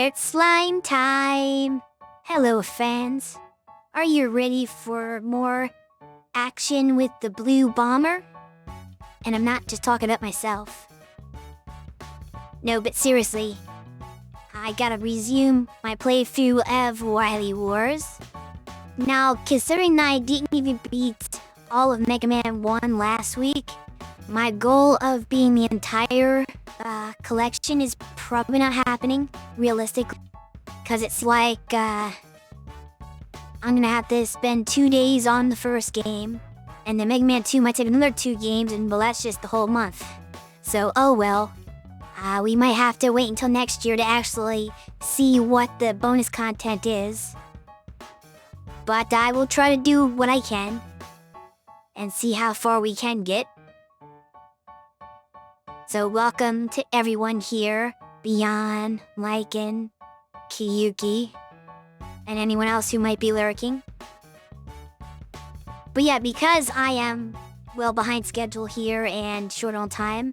It's slime time! Hello, fans. Are you ready for more action with the blue bomber? And I'm not just talking about myself. No, but seriously, I gotta resume my playthrough of Wily Wars. Now, considering that I didn't even beat all of Mega Man 1 last week, my goal of being the entire collection is probably not happening, realistically. Because it's like, I'm gonna have to spend 2 days on the first game. And then Mega Man 2 might take another 2 games, and well, that's just the whole month. So, oh well. We might have to wait until next year to actually see what the bonus content is. But I will try to do what I can. And see how far we can get. So welcome to everyone here, Beyond, Lycan, Kiyuki, and anyone else who might be lurking. But yeah, because I am well behind schedule here and short on time,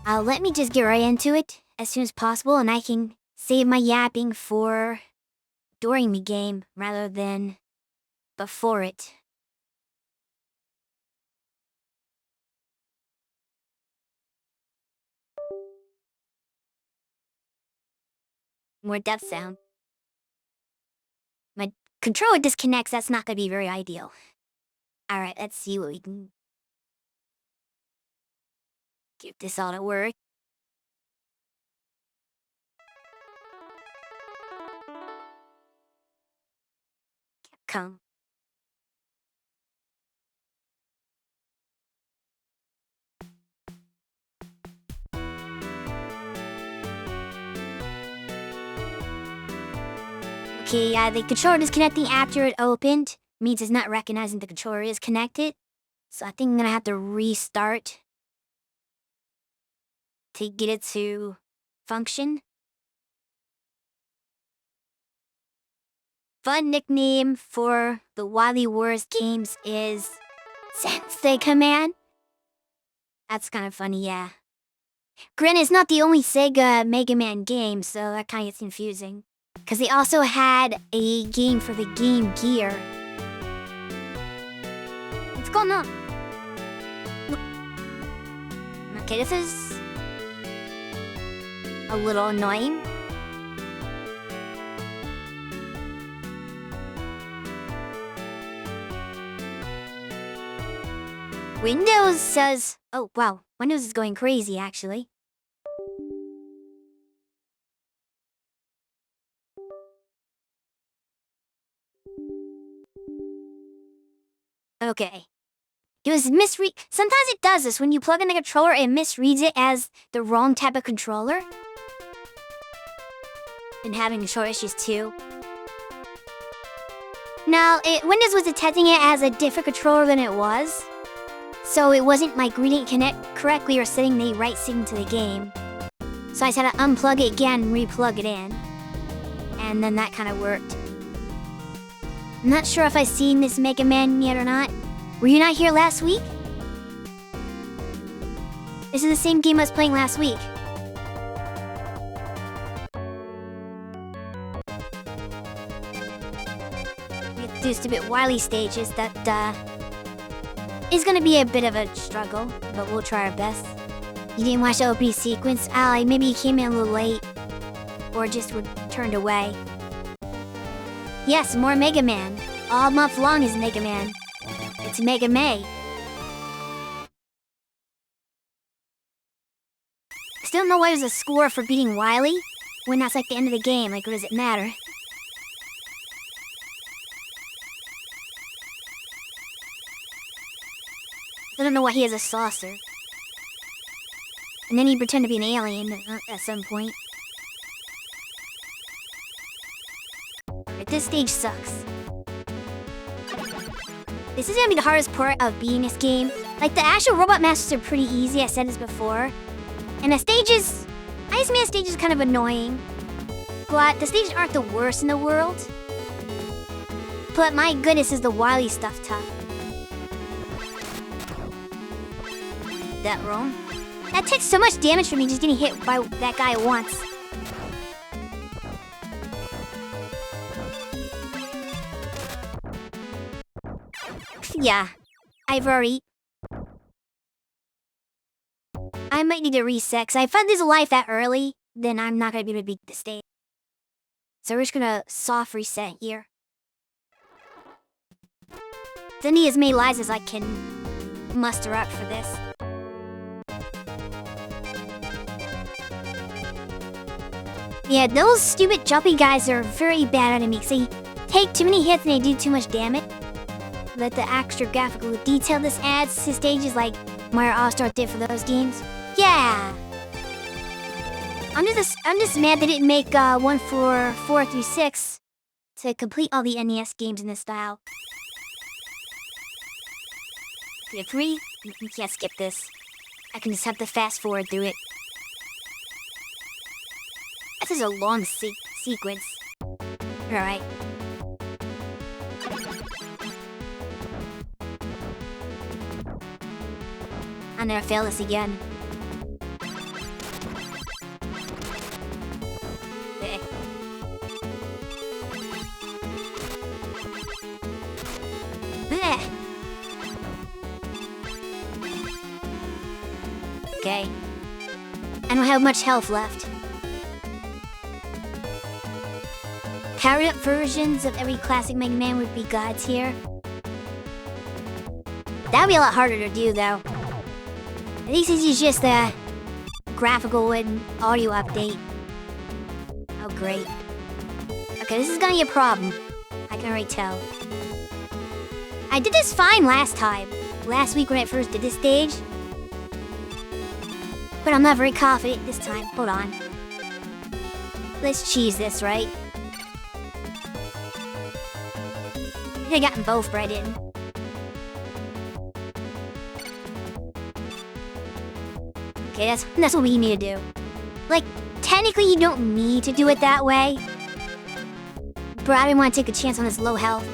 let me just get right into it as soon as possible, and I can save my yapping for during the game rather than before it. More death sound. My controller disconnects, that's not gonna be very ideal. Alright, let's see what we can give this all to work. Come. Okay, the controller disconnecting after it opened means it's not recognizing the controller is connected. So I think I'm gonna have to restart to get it to function. Fun nickname for the Wily Wars games is Sensei Command. That's kind of funny, yeah. Granted, it's not the only Sega Mega Man game, so that kind of gets confusing. Because they also had a game for the Game Gear. What's going on? Okay, this is a little annoying. Windows says... Oh, wow. Windows is going crazy, actually. Okay. It was misread. Sometimes it does this. When you plug in the controller, it misreads it as the wrong type of controller. Been having controller issues too. Now, Windows was detecting it as a different controller than it was. So it wasn't like reading it connect correctly or setting the right signal to the game. So I just had to unplug it again and re-plug it in. And then that kind of worked. I'm not sure if I've seen this Mega Man yet or not. Were you not here last week? This is the same game I was playing last week. We have to do stupid Wily stages that is gonna be a bit of a struggle, but we'll try our best. You didn't watch the opening sequence? Maybe you came in a little late. Or just were turned away. Yes, more Mega Man. All month long is Mega Man. It's Mega May. Still don't know why there's a score for beating Wily, when that's like the end of the game. Like, what does it matter? I don't know why he has a saucer. And then he pretended to be an alien at some point. But this stage sucks. This is gonna be the hardest part of beating this game. Like, the actual Robot Masters are pretty easy, I said this before. And the stages... I just mean the stages are kind of annoying. But the stages aren't the worst in the world. But my goodness, is the Wily stuff tough. That wrong? That takes so much damage from me just getting hit by that guy once. Yeah, I've already... I might need to reset, 'cause if I find this life that early, then I'm not gonna be able to beat the stage. So we're just gonna soft reset here. Then need as many lives as I can muster up for this. Yeah, those stupid jumpy guys are very bad enemies. They take too many hits and they do too much damage. But the extra graphical detail this adds to stages like Mario All-Star did for those games. Yeah! I'm just mad they didn't make one for 4 through 6 to complete all the NES games in this style. Okay, 3, you can't skip this. I can just have to fast forward through it. This is a long sequence. Alright. I'll never fail this again. Okay. I don't have much health left. Powered up versions of every classic Mega Man would be gods here. That'd be a lot harder to do though. At least this is just a graphical and audio update. Oh great. Okay, this is gonna be a problem. I can already tell. I did this fine last time. Last week when I first did this stage. But I'm not very confident this time. Hold on. Let's cheese this, right? I think I got them both, but I didn't. Okay, that's what we need to do. Like, technically you don't need to do it that way. But I didn't want to take a chance on this low health.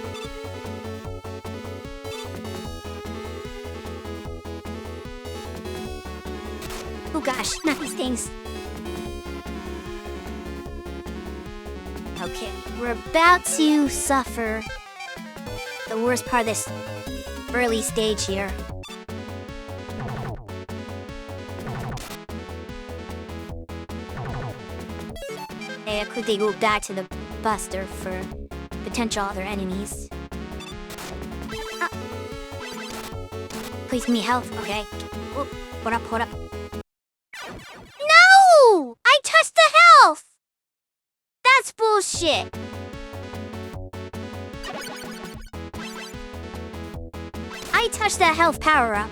Oh gosh, not these things. Okay, we're about to suffer the worst part of this early stage here. Hey, I quickly go back to the Buster for potential other enemies. Ah. Please give me health, okay. Oh, hold up. No! I touched the health! That's bullshit! I touched that health power-up.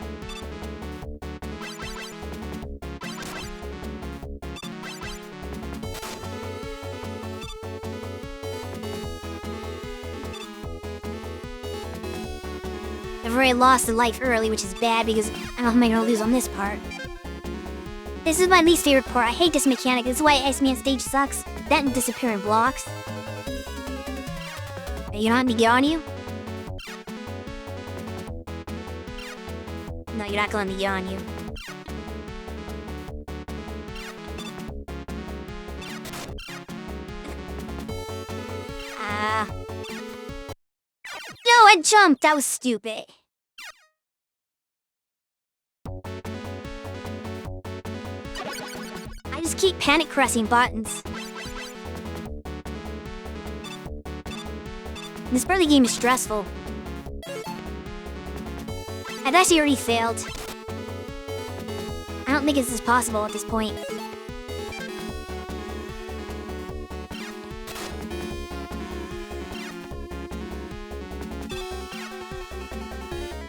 I've already lost a life early, which is bad because I don't know how am I gonna lose on this part. This is my least favorite part. I hate this mechanic. This is why Iceman stage sucks. That and disappearing blocks. Are you not me get on you? No, you're not gonna let me get on you. No, I jumped! That was stupid. I just keep panic pressing buttons. This part of the game is stressful. I've actually already failed. I don't think this is possible at this point.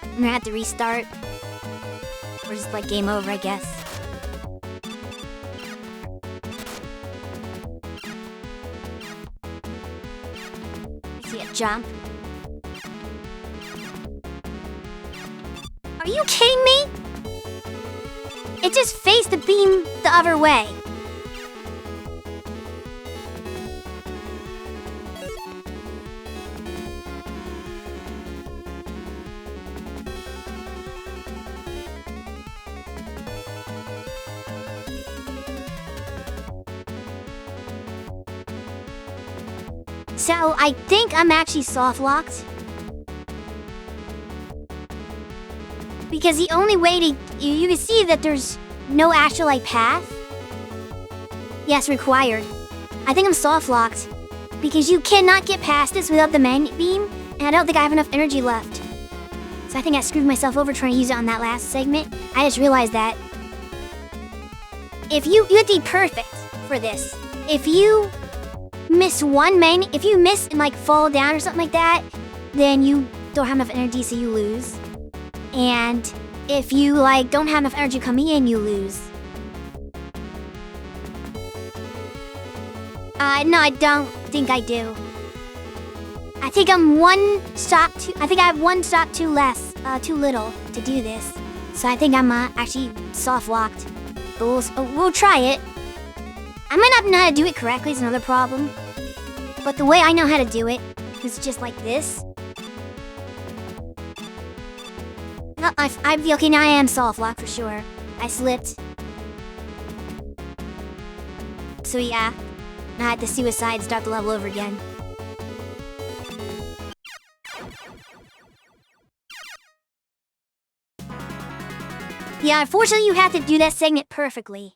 I'm gonna have to restart. Or just like game over, I guess. I see a jump. Are you kidding me? It just faced the beam the other way. So, I think I'm actually soft-locked. Because the only way to... You can see that there's no actual, like, path. Yes, required. I think I'm soft-locked. Because you cannot get past this without the magnet beam, and I don't think I have enough energy left. So I think I screwed myself over trying to use it on that last segment. I just realized that. If you have to be perfect for this. If you miss one magnet, if you miss and, like, fall down or something like that, then you don't have enough energy, so you lose. And if you, like, don't have enough energy coming in, you lose. No, I don't think I do. I think I'm one stop too... I think I have one stop too little to do this. So I think I'm, actually soft-locked. But we'll try it. I might not know how to do it correctly, is another problem. But the way I know how to do it is just like this. No, okay, now I am soft-locked for sure. I slipped. So yeah. Now I had to suicide, start the level over again. Yeah, unfortunately you have to do that segment perfectly.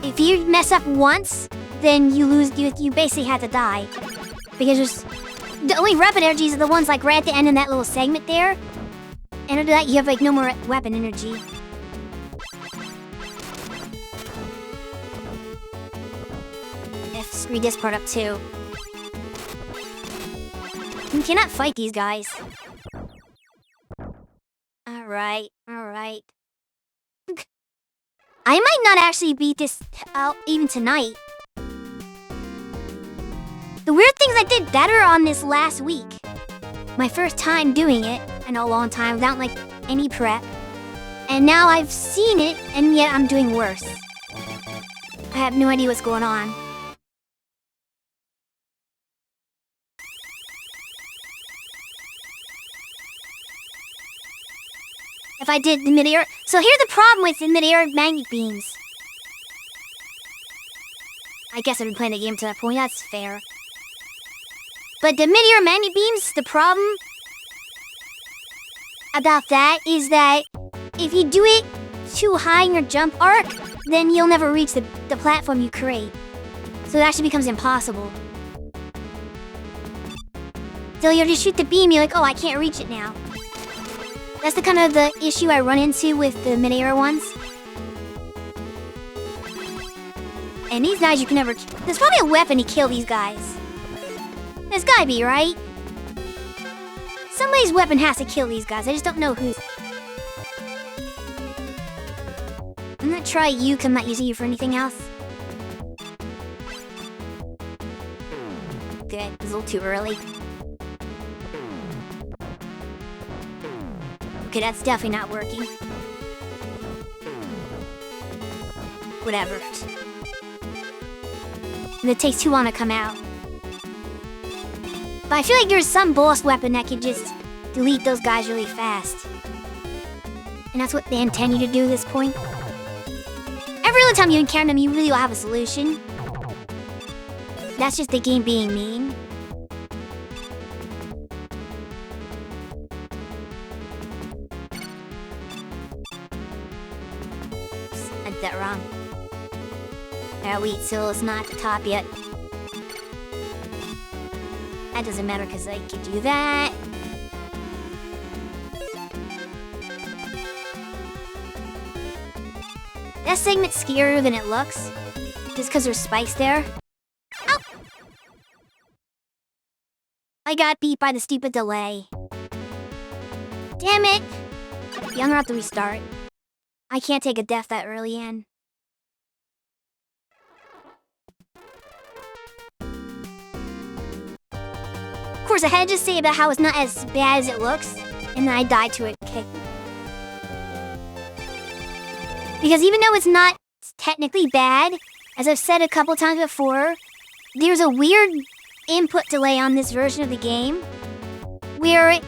If you mess up once, then you lose, you basically have to die. Because there's... The only weapon energies are the ones like right at the end in that little segment there. And after that, you have like no more weapon energy. Screw this part up too. You cannot fight these guys. Alright. I might not actually beat this out even tonight. The weird thing is I did better on this last week. My first time doing it in a long time without like any prep. And now I've seen it and yet I'm doing worse. I have no idea what's going on. If I did the mid-air... So here's the problem with the mid-air magnet beams. I guess I've been playing the game to that point, that's fair. But the mid-air magnet beams, the problem about that is that if you do it too high in your jump arc, then you'll never reach the platform you create. So it actually becomes impossible. So you'll just shoot the beam, you're like, oh, I can't reach it now. That's the kind of the issue I run into with the mid-air ones. And these guys you can never... There's probably a weapon to kill these guys. There's gotta be, right? Somebody's weapon has to kill these guys. I just don't know who's... I'm gonna try you, 'cause I'm not using you for anything else. Good, it was a little too early. Okay, that's definitely not working. Whatever. And it takes too long to come out. But I feel like there's some boss weapon that can just delete those guys really fast. And that's what they intend you to do at this point. Every other time you encounter them, you really will have a solution. That's just the game being mean. I did that wrong. Wait, so it's not at the top yet. That doesn't matter because I can do that. That segment's scarier than it looks. Just because there's spikes there. Ow! I got beat by the stupid delay. Damn it! Yeah, I'm gonna have to restart. I can't take a death that early in. Of course, I had to just say about how it's not as bad as it looks, and then I died to it. Okay. Because even though it's not technically bad, as I've said a couple times before, there's a weird input delay on this version of the game, where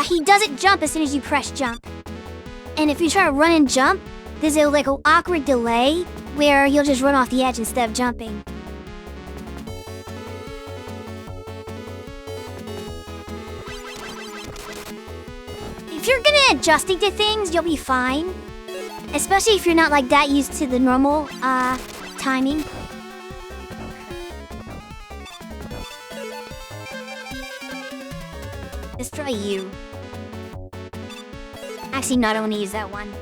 he doesn't jump as soon as you press jump. And if you try to run and jump, there's like an awkward delay where you'll just run off the edge instead of jumping. you're gonna adjusting to things, you'll be fine. Especially if you're not like that used to the normal timing. Let's try you. Actually, no, I don't want to use that one.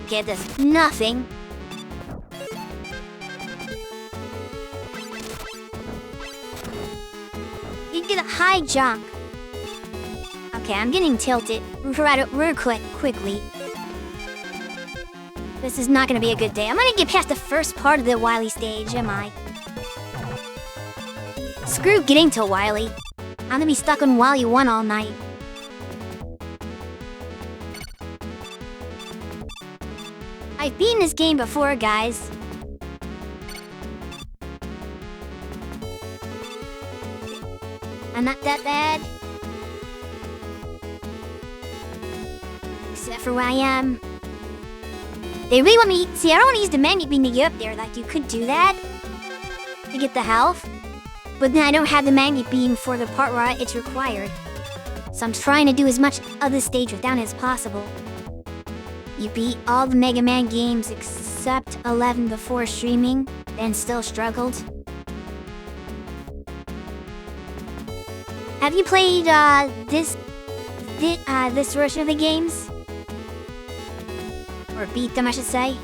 Okay, it does nothing. You get a high jump. Okay, I'm getting tilted real quickly. This is not gonna be a good day. I'm gonna get past the first part of the Wily stage, am I? Screw getting to Wily. I'm gonna be stuck on Wily 1 all night. I've beaten this game before, guys. I'm not that bad. Except for where I am. They really want me... See, I don't want to use the magnet beam to get up there. Like, you could do that to get the health. But then I don't have the magnet beam for the part where it's required. So I'm trying to do as much of the stage without it as possible. You beat all the Mega Man games except 11 before streaming, and still struggled. Have you played this version of the games? Or beat them, I should say.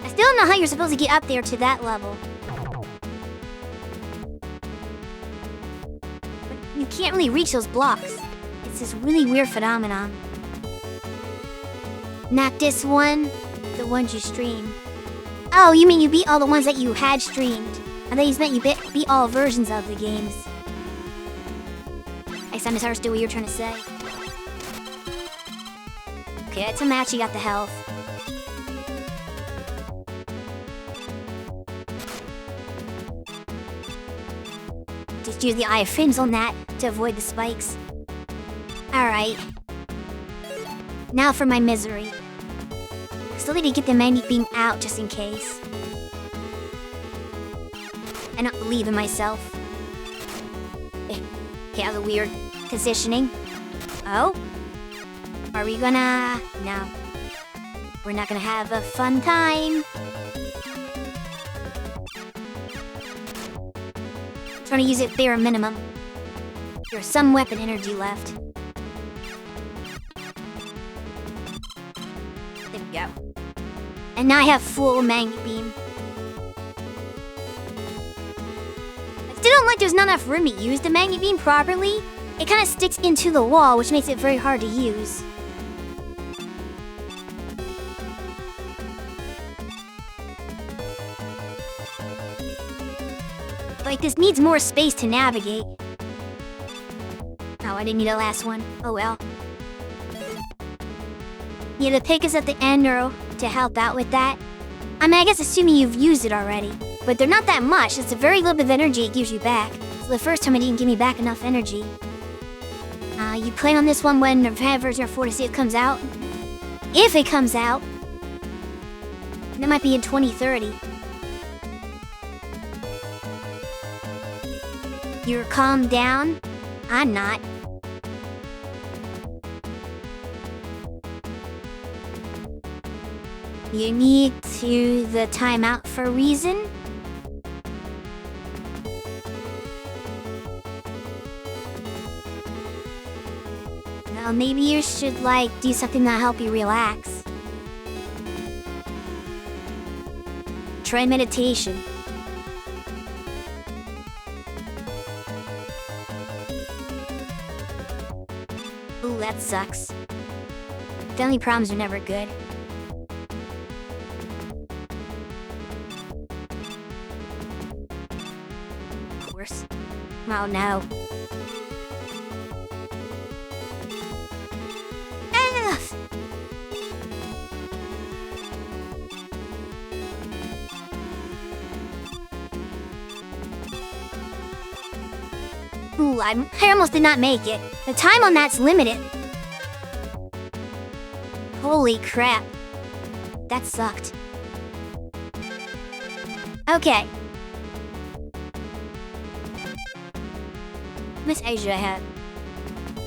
I still don't know how you're supposed to get up there to that level. But you can't really reach those blocks. It's this really weird phenomenon. Not this one, the ones you stream. Oh, you mean you beat all the ones that you had streamed. I thought you meant you beat all versions of the games. I misunderstood what you were trying to say. Okay, it's a match, you got the health. Just use the Eye of Fins on that to avoid the spikes. Alright. Now for my misery. Still need to get the magnet beam out just in case. I don't believe in myself. Okay, that was a weird positioning. Oh? Are we gonna... No. We're not gonna have a fun time. Trying to use it bare minimum. There's some weapon energy left. There we go. And now I have full magnet beam. I still don't like there's not enough room to use the magnet beam properly. It kind of sticks into the wall, which makes it very hard to use. Like, this needs more space to navigate. Oh, I didn't need a last one. Oh well. Yeah, the pick is at the end or to help out with that. I mean, I guess assuming you've used it already. But they're not that much. It's a very little bit of energy it gives you back. So the first time it didn't give me back enough energy. You plan on this one when the version 4 to see it comes out? If it comes out. That might be in 2030. You're calmed down? I'm not. You need to the timeout for a reason? Well, maybe you should, like, do something that'll help you relax. Try meditation. Ooh, that sucks. Family problems are never good. Of course. Oh no. Ooh, I almost did not make it. The time on that's limited. Holy crap. That sucked. Okay. Miss Asia had.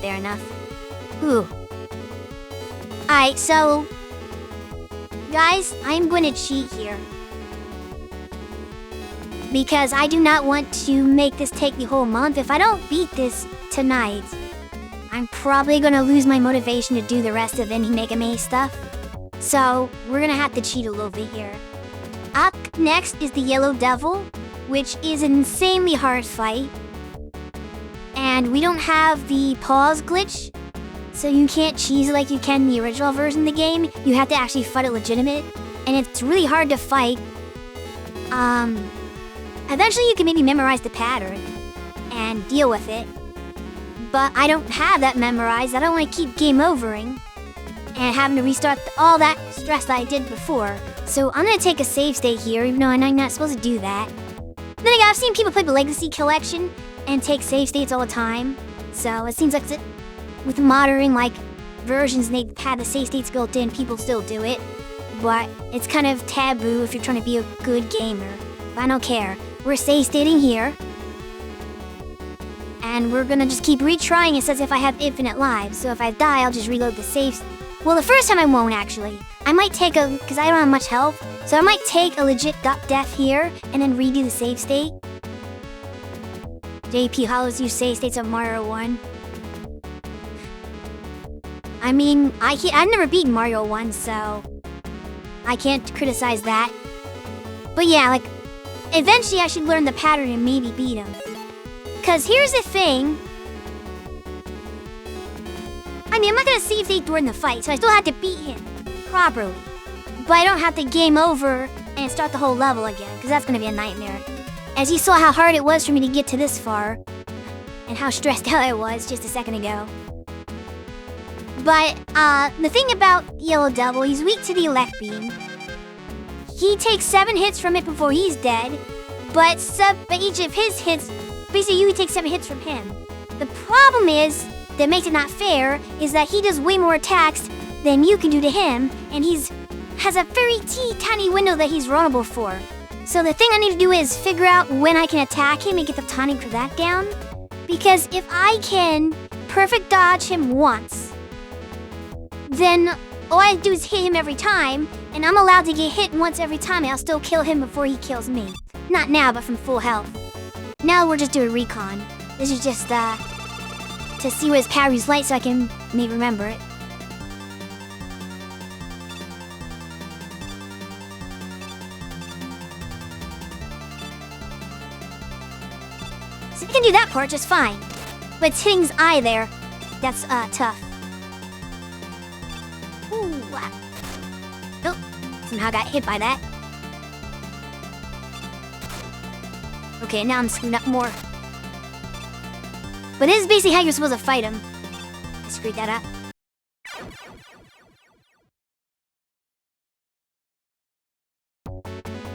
Fair enough. Ooh. Alright, so... guys, I'm going to cheat here. Because I do not want to make this take the whole month. If I don't beat this tonight, I'm probably going to lose my motivation to do the rest of any Mega Maze stuff. So, we're going to have to cheat a little bit here. Up next is the Yellow Devil, which is an insanely hard fight. And we don't have the pause glitch, so you can't cheese it like you can in the original version of the game. You have to actually fight it legitimate, and it's really hard to fight. Eventually you can maybe memorize the pattern and deal with it. But I don't have that memorized. I don't want to keep game overing and having to restart all that stress that I did before. So I'm going to take a save state here, even though I know I'm not supposed to do that. Then again, I've seen people play the Legacy Collection and take save states all the time. So it seems like with modern versions, they've had the save states built in, people still do it. But it's kind of taboo if you're trying to be a good gamer. But I don't care. We're save stating here. And we're gonna just keep retrying it as if I have infinite lives. So if I die, I'll just reload the saves. Well, the first time I won't actually. I might take because I don't have much health. So I might take a legit death here and then redo the save state. JP Hollows use save states of Mario 1. I mean, I've never beaten Mario 1, so I can't criticize that. But yeah, eventually I should learn the pattern and maybe beat him. Because here's the thing. I mean, I'm not going to save state during the fight, so I still have to beat him properly. But I don't have to game over and start the whole level again, because that's going to be a nightmare. As you saw how hard it was for me to get to this far, and how stressed out I was just a second ago. But, the thing about Yellow Devil, he's weak to the elect beam. He takes 7 hits from it before he's dead, but each of his hits, basically you take 7 hits from him. The problem is, that makes it not fair, is that he does way more attacks than you can do to him, and has a very tiny window that he's vulnerable for. So the thing I need to do is figure out when I can attack him and get the timing for that down. Because if I can perfect dodge him once, then all I have to do is hit him every time, and I'm allowed to get hit once every time, and I'll still kill him before he kills me. Not now, but from full health. Now we're just doing recon. This is just, to see what his parry's like so I can maybe remember it. So I can do that part just fine. But it's hitting his eye there. That's, tough. Ooh, wow. Oh, somehow got hit by that. Okay, now I'm screwed up more. But this is basically how you're supposed to fight him. I screwed that up.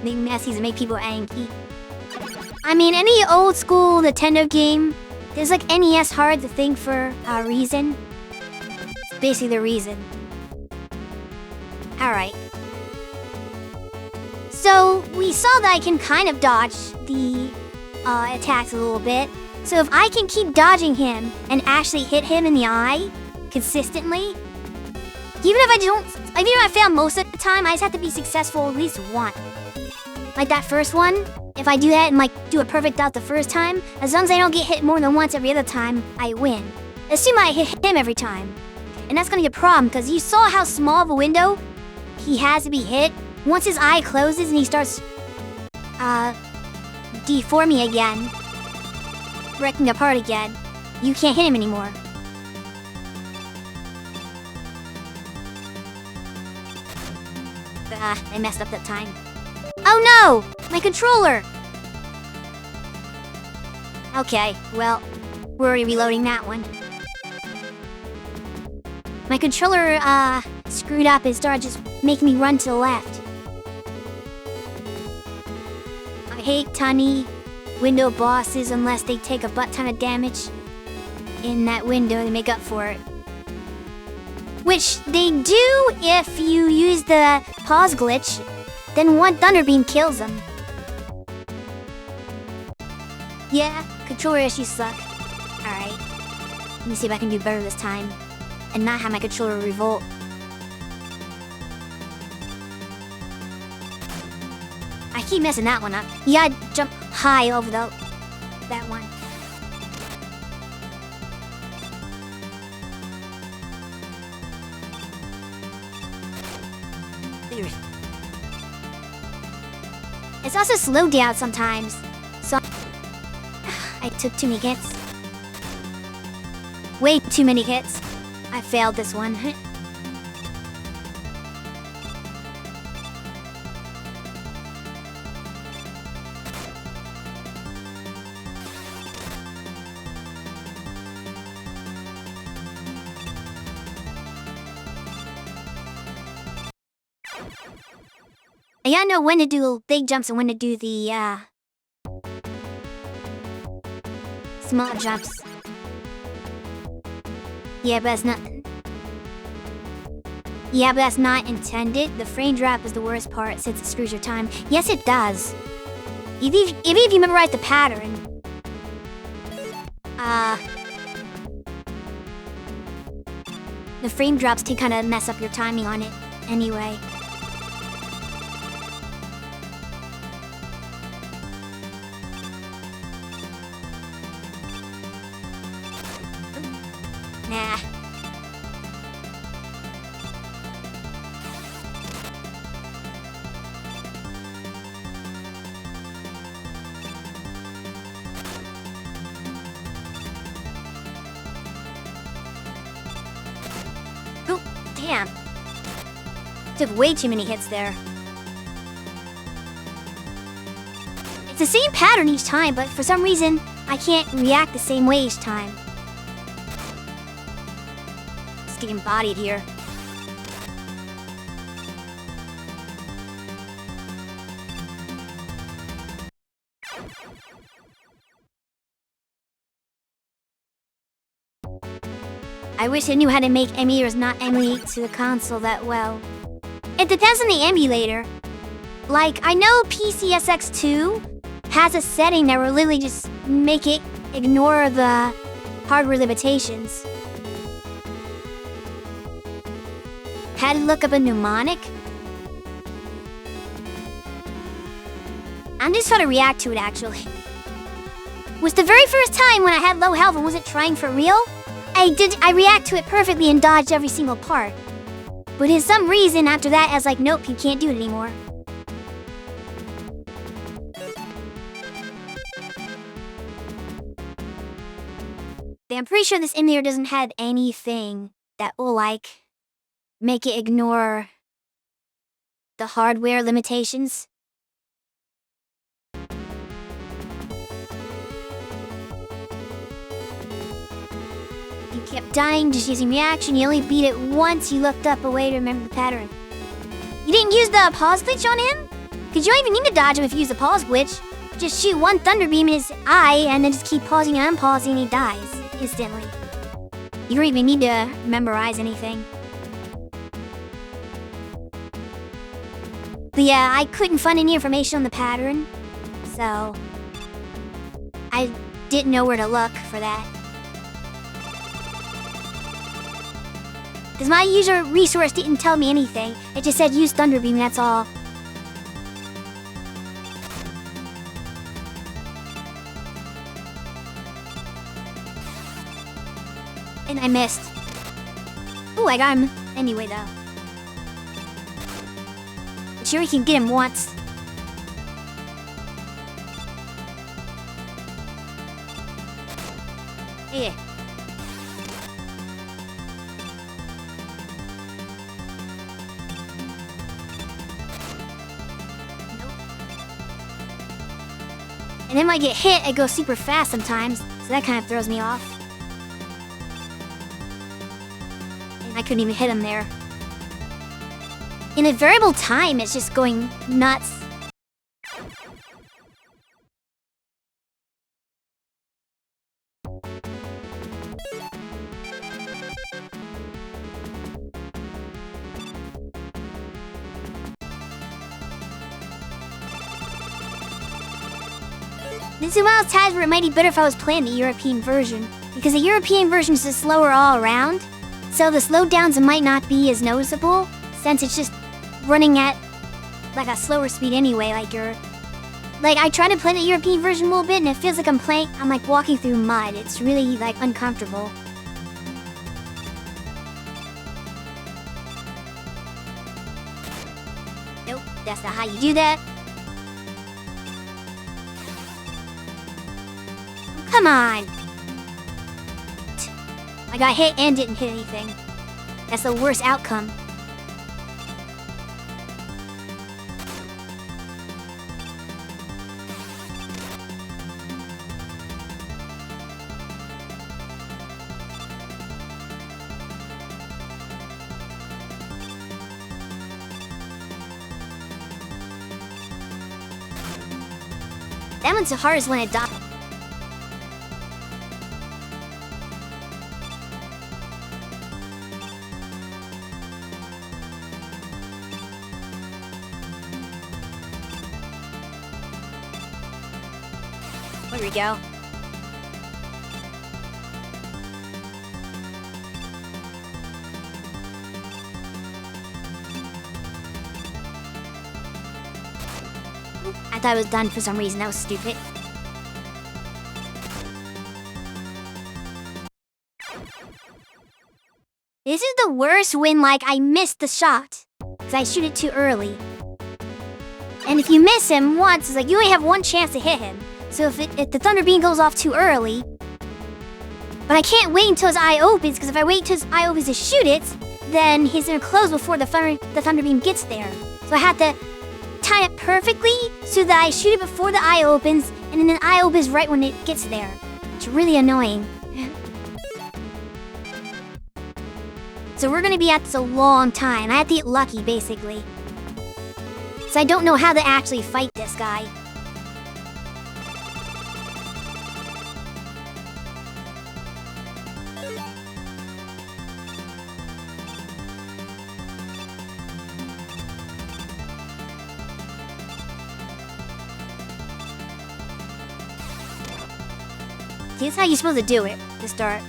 Make messes and make people angry. I mean, any old school Nintendo game, there's NES hard to think for a reason. It's basically the reason. Alright. So, we saw that I can kind of dodge the attacks a little bit. So if I can keep dodging him and actually hit him in the eye consistently, even if I fail most of the time, I just have to be successful at least once. Like that first one, if I do that and do a perfect dodge the first time, as long as I don't get hit more than once every other time, I win. Assume I hit him every time. And that's gonna be a problem, because you saw how small of a window he has to be hit. Once his eye closes and he starts, deforming again, breaking apart again, you can't hit him anymore. I messed up that time. Oh no! My controller! Okay, well, we're already reloading that one. My controller, screwed up and started just making me run to the left. I hate Tunny. window bosses unless they take a butt ton of damage in that window to make up for it. Which they do if you use the pause glitch, then one Thunder Beam kills them. Yeah, controller issues suck. Alright, let me see if I can do better this time and not have my controller revolt. I keep messing that one up. You gotta jump high over that one. It's also slowed down sometimes, so I took too many hits. Way too many hits. I failed this one. I gotta know when to do big jumps and when to do the, small jumps. Yeah, but that's not... Yeah, but that's not intended. The frame drop is the worst part since it screws your time. Yes, it does. Even if you memorize the pattern. The frame drops can kind of mess up your timing on it anyway. Nah. Oh, damn. Took way too many hits there. It's the same pattern each time, but for some reason, I can't react the same way each time. Getting bodied here. I wish I knew how to make emulators not emulate to the console that well. It depends on the emulator. Like, I know pt2 has a setting that will literally just make it ignore the hardware limitations. Had to look up a mnemonic? I'm just trying to react to it, actually. Was the very first time when I had low health and wasn't trying for real? I react to it perfectly and dodged every single part. But for some reason, after that, I was like, nope, you can't do it anymore. I'm pretty sure this emulator doesn't have anything that will, like, make it ignore the hardware limitations. You kept dying just using reaction. You only beat it once. You looked up a way to remember the pattern. You didn't use the pause glitch on him? Because you don't even need to dodge him if you use the pause glitch. Just shoot one thunder beam in his eye and then just keep pausing and unpausing and he dies instantly. You don't even need to memorize anything. But yeah, I couldn't find any information on the pattern, so I didn't know where to look for that. Because my user resource didn't tell me anything. It just said use Thunder Beam, that's all. And I missed. Ooh, I got him anyway, though. Sure, we can get him once. Yeah. Nope. And then when I get hit, it goes super fast sometimes, so that kind of throws me off. And I couldn't even hit him there. In a variable time, it's just going nuts. This is one of those times where it might be better if I was playing the European version, because the European version is just slower all around, so the slowdowns might not be as noticeable, since it's just running at like a slower speed anyway. Like I try to play the European version a little bit, and it feels like I'm like walking through mud. It's really like uncomfortable. Nope, that's not how you do that. Come on! I got hit and didn't hit anything. That's the worst outcome. That one's the hardest one to dodge. There we go. I thought it was done for some reason. That was stupid. This is the worst when, like, I missed the shot. Because I shoot it too early. And if you miss him once, it's like you only have one chance to hit him. So if the Thunder Beam goes off too early... But I can't wait until his eye opens, because if I wait until his eye opens to shoot it, then he's gonna close before the Thunder Beam gets there. So I have to time it perfectly so that I shoot it before the eye opens, and then the eye opens right when it gets there. It's really annoying. So we're gonna be at this a long time. I have to get lucky, basically. So I don't know how to actually fight this guy. See, that's how you're supposed to do it, to start.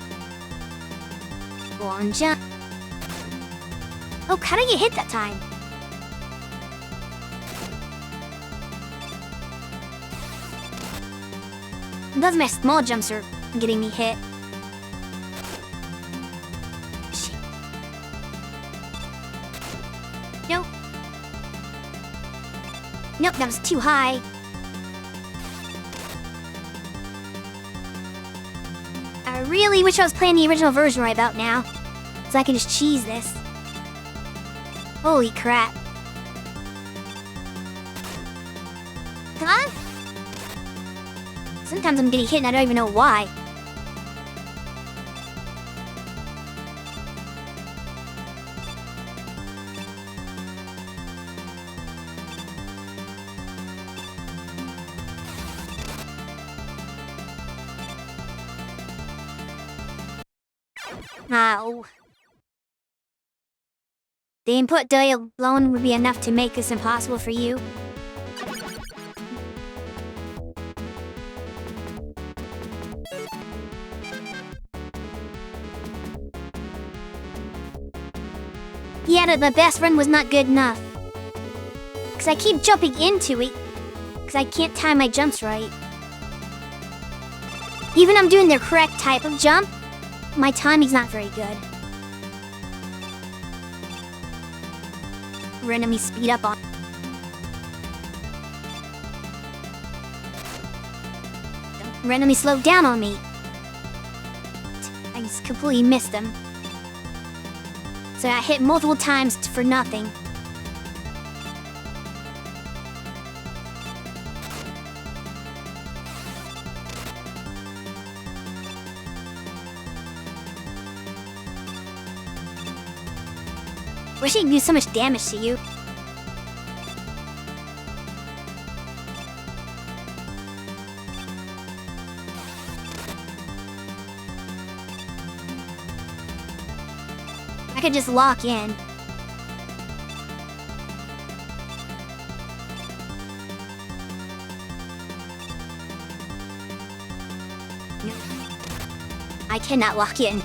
Go on, jump. Oh, how did I get hit that time? That's my small jumps are getting me hit. Shit. Nope. Nope, that was too high. I really wish I was playing the original version right about now, so I can just cheese this. Holy crap. Come on! Sometimes I'm getting hit and I don't even know why. Ow. The input delay alone would be enough to make this impossible for you. Yeah, the best run was not good enough. Because I keep jumping into it. Because I can't time my jumps right. Even I'm doing the correct type of jump, my timing's not very good. Randomly speed up on. Don't randomly slow down on me. I just completely missed him. So I hit multiple times for nothing. Wish I could do so much damage to you. I could just lock in. I cannot lock in.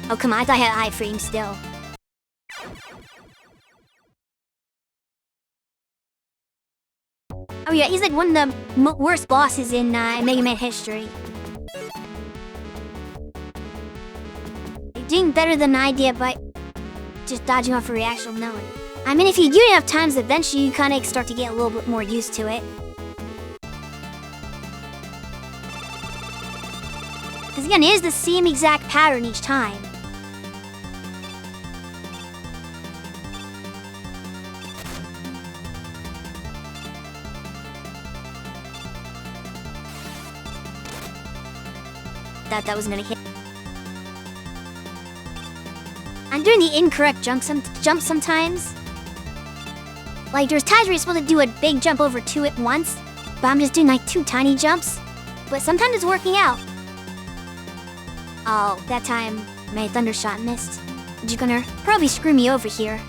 Oh, come on, I thought I had iframe still. Oh yeah, he's like one of the worst bosses in Mega Man history. You're doing better than I did by just dodging off a reaction melon. I mean, if you do it enough times, eventually you kind of start to get a little bit more used to it. Because again, it is the same exact pattern each time. That wasn't gonna hit. I'm doing the incorrect jump sometimes. Like, there's times where you're supposed to do a big jump over 2 at once, but I'm just doing like 2 tiny jumps. But sometimes it's working out. Oh, that time my thunder shot missed. You're gonna probably screw me over here.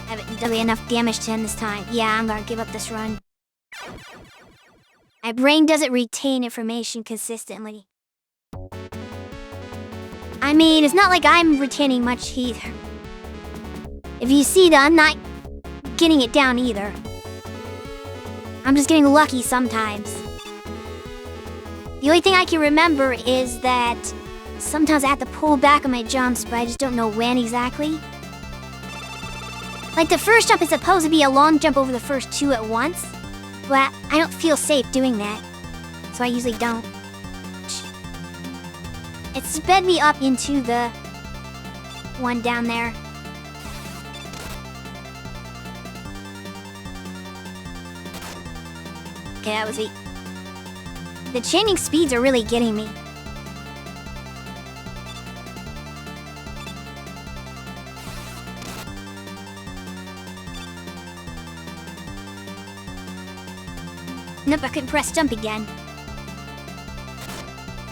I haven't done enough damage to him this time. Yeah, I'm gonna give up this run. My brain doesn't retain information consistently. I mean, it's not like I'm retaining much either. If you see that, I'm not getting it down either. I'm just getting lucky sometimes. The only thing I can remember is that sometimes I have to pull back on my jumps, but I just don't know when exactly. Like, the first jump is supposed to be a long jump over the first 2 at once, but I don't feel safe doing that, so I usually don't. It sped me up into the one down there. Okay, that was it. The chaining speeds are really getting me. Nope, I couldn't press jump again.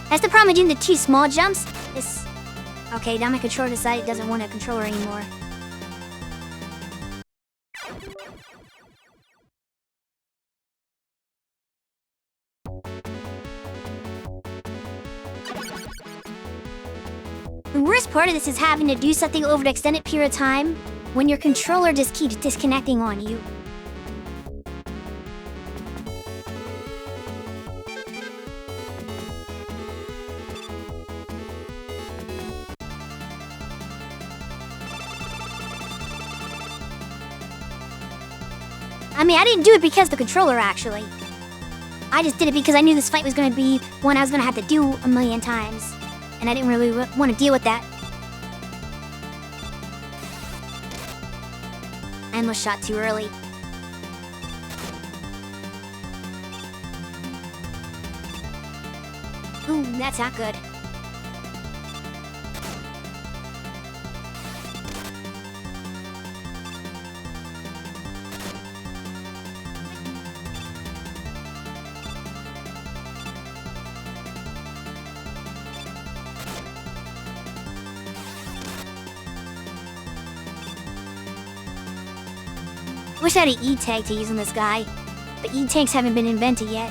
That's the problem with doing the 2 small jumps. Okay, now my controller decided it doesn't want a controller anymore. The worst part of this is having to do something over an extended period of time when your controller just keeps disconnecting on you. I mean, I didn't do it because of the controller, actually. I just did it because I knew this fight was going to be one I was going to have to do a million times. And I didn't really want to deal with that. I almost shot too early. Ooh, that's not good. Wish I had an E-tag to use on this guy, but E-tags haven't been invented yet.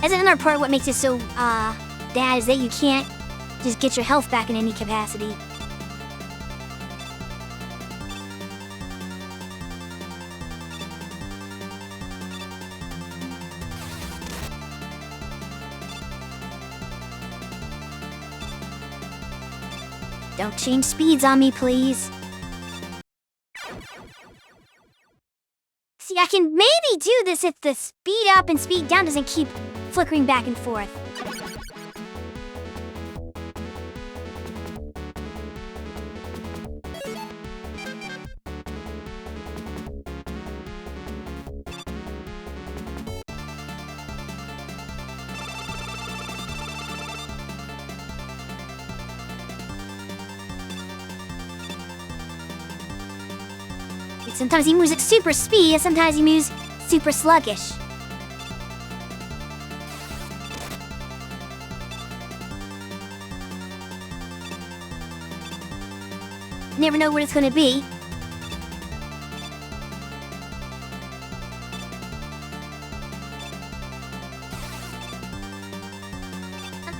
That's another part of what makes it so, bad is that you can't just get your health back in any capacity. Don't change speeds on me, please. See, I can maybe do this if the speed up and speed down doesn't keep flickering back and forth. Sometimes he moves at super speed, and sometimes he moves super sluggish. Never know what it's gonna be.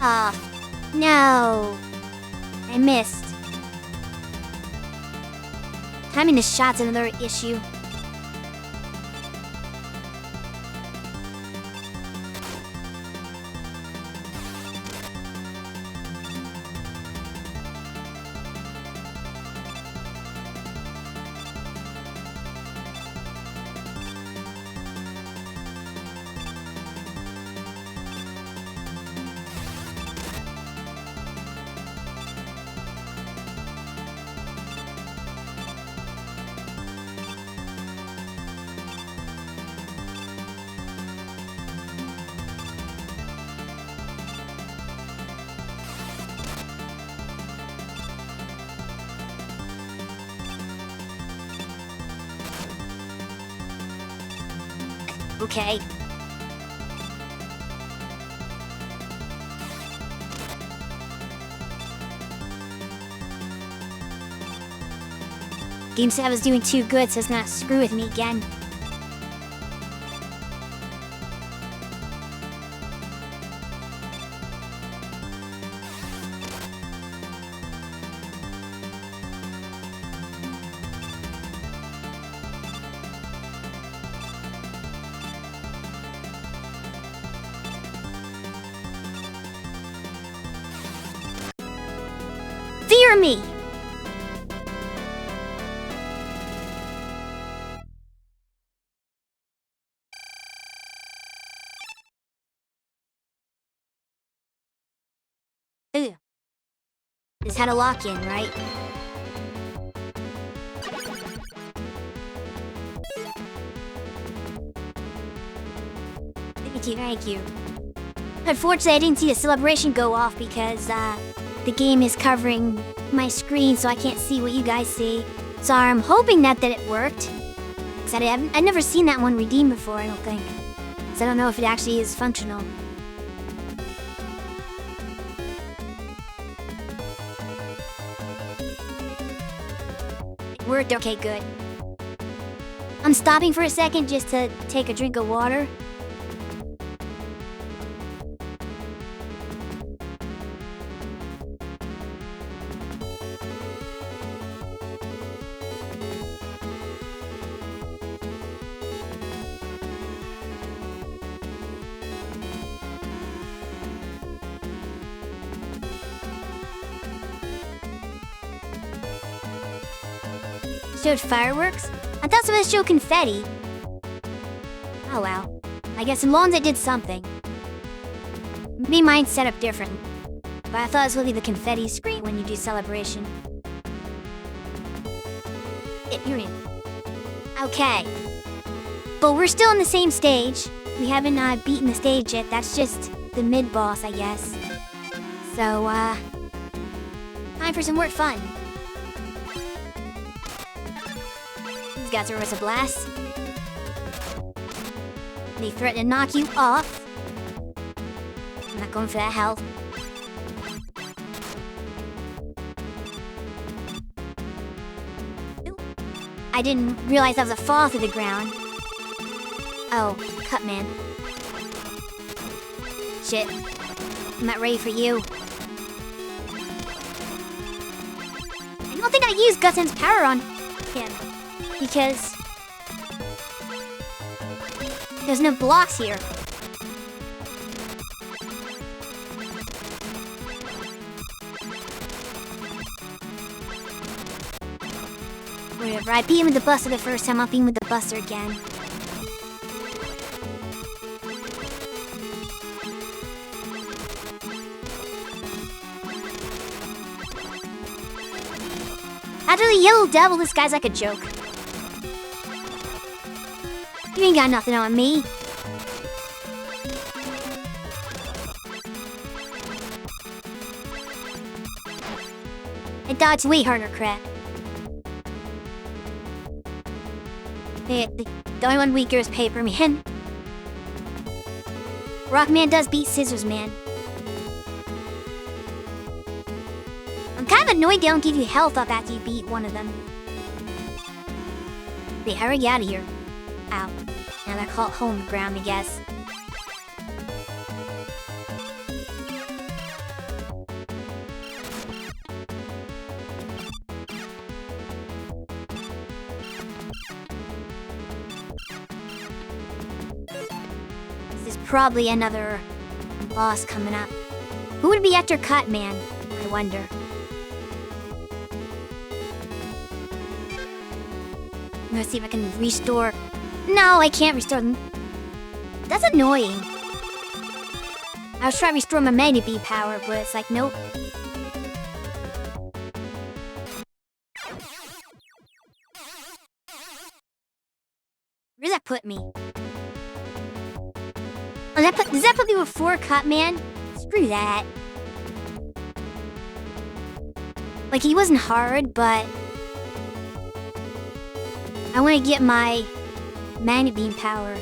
Ah, no. I missed. Timing his shot's another issue. Okay. Game said I was doing too good, so it's not screw with me again. Fear me! Ugh. This had a lock-in, right? Thank you. Unfortunately, I didn't see the celebration go off because, the game is covering my screen, so I can't see what you guys see. So I'm hoping that it worked. Cause I've never seen that one redeemed before, I don't think. So I don't know if it actually is functional. It worked okay, good. I'm stopping for a second just to take a drink of water. Showed fireworks? I thought it was to show confetti. Oh well. I guess in Lawns it did something. Maybe mine's set up different. But I thought it was really the confetti screen when you do celebration. You're in. Okay. But we're still on the same stage. We haven't beaten the stage yet. That's just the mid-boss, I guess. So, time for some more fun. These guys are a blast. They threaten to knock you off. I'm not going for that health. I didn't realize that was a fall through the ground. Oh, cut man. Shit. I'm not ready for you. I don't think I used Gutsen's power on him. Because there's no blocks here. Whatever, I beat him with the Buster the first time, I'll beat him with the Buster again. After the Yellow Devil, this guy's like a joke. You ain't got nothing on me. I dodged way harder, crap. The only one weaker is Paper Man. Rockman does beat Scissors Man. I'm kind of annoyed they don't give you health up after you beat one of them. Wait, how do I get out of here? Ow. Now they're called home ground, I guess. This is probably another boss coming up. Who would be after Cutman? I wonder. I'm gonna see if I can restore. No, I can't restore them. That's annoying. I was trying to restore my Magnet Beam power, but it's like, nope. Where does that put me? Oh, does that put me before Cutman? Screw that. Like, he wasn't hard, but I want to get my Magnet Beam power.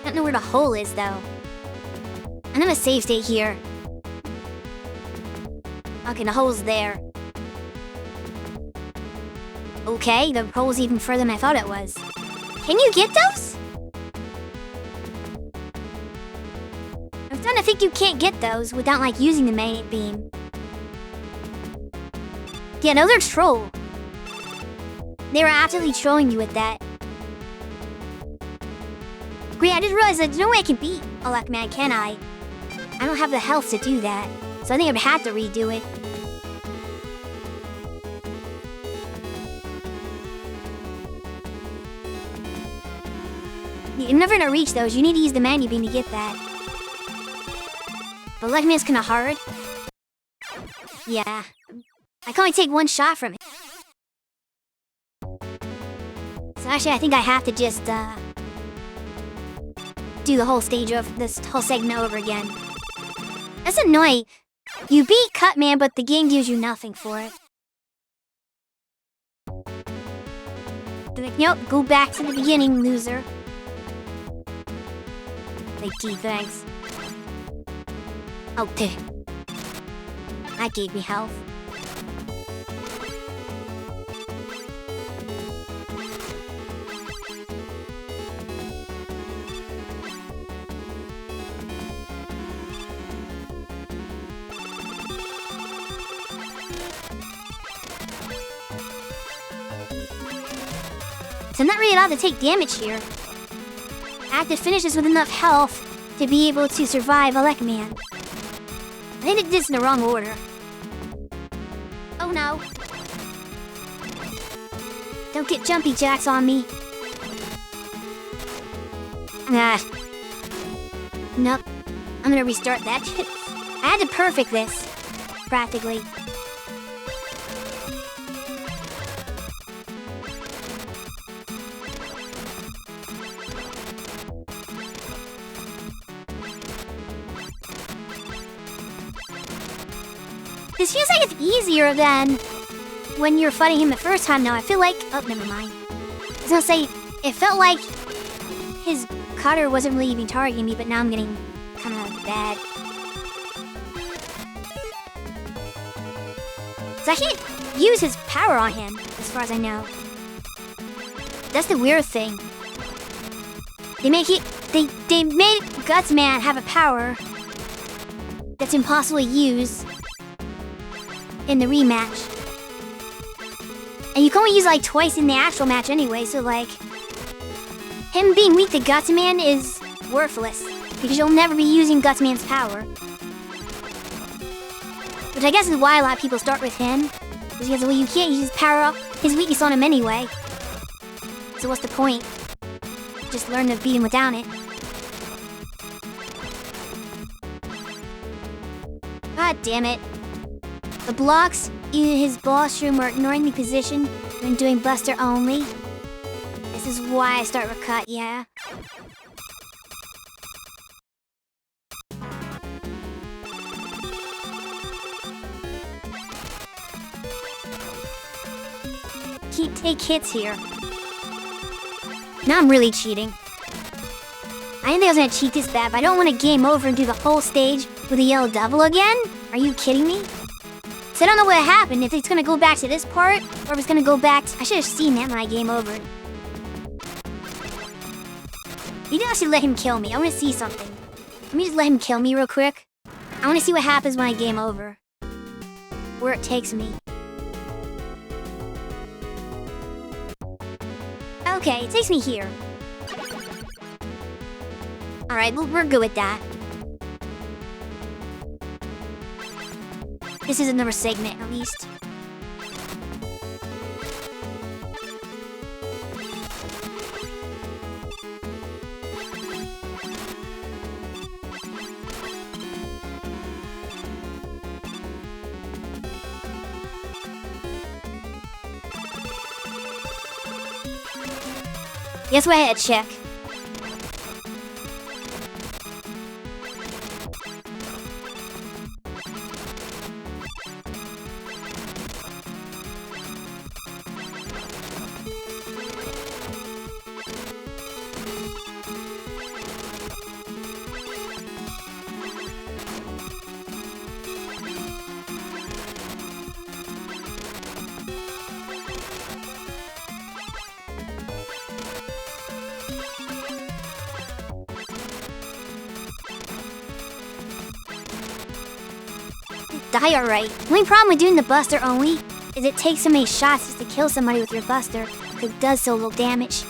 I don't know where the hole is, though. I'm gonna save state here. Okay, the hole's there. Okay, the hole's even further than I thought it was. Can you get those? I'm starting to think you can't get those without, like, using the Magnet Beam. Yeah, those are troll. They were absolutely trolling you with that. Great, I just realized that there's no way I can beat Elecman, can I? I don't have the health to do that, so I think I'd have to redo it. You're never gonna reach those. You need to use the Magnet Beam to get that. But Elecman's kinda hard. Yeah. I can only take one shot from it. So actually, I think I have to just, do the whole stage of this whole segment over again. That's annoying. You beat Cutman, but the game gives you nothing for it. Like, nope, go back to the beginning, loser. Like, gee, thanks. Oh, that gave me health. So I'm not really allowed to take damage here. I have to finish this with enough health to be able to survive Elecman. I think I did this in the wrong order. Oh no. Don't get jumpy jacks on me. Ah. Nope. I'm gonna restart that. I had to perfect this, practically. This feels like it's easier than when you're fighting him the first time now. I feel like... Oh, never mind. I was gonna say, it felt like his cutter wasn't really even targeting me, but now I'm getting kind of bad. So I can't use his power on him, as far as I know. That's the weird thing. They made Gutsman have a power that's impossible to use in the rematch. And you can only use like twice in the actual match anyway, so like, Him being weak to Gutsman is worthless, because you'll never be using Gutsman's power. Which I guess is why a lot of people start with him, because well, you can't use his power up, his weakness on him anyway. So what's the point? Just learn to beat him without it. God damn it. The blocks in his boss room are ignoring the position when doing Buster only. This is why I start with cut, yeah. Take hits here. Now I'm really cheating. I didn't think I was gonna cheat this bad, but I don't want to game over and do the whole stage with a yellow devil again. Are you kidding me? So I don't know what happened, if it's gonna go back to this part, or if it's gonna go back to... I should have seen that when I game over. You can actually let him kill me. I want to see something. Let me just let him kill me real quick. I want to see what happens when I game over. Where it takes me. Okay, it takes me here. Alright, well, we're good with that. This is another segment, at least. Guess what I had to check. Die alright. The only problem with doing the Buster only is it takes so many shots just to kill somebody with your Buster, because it does so little damage.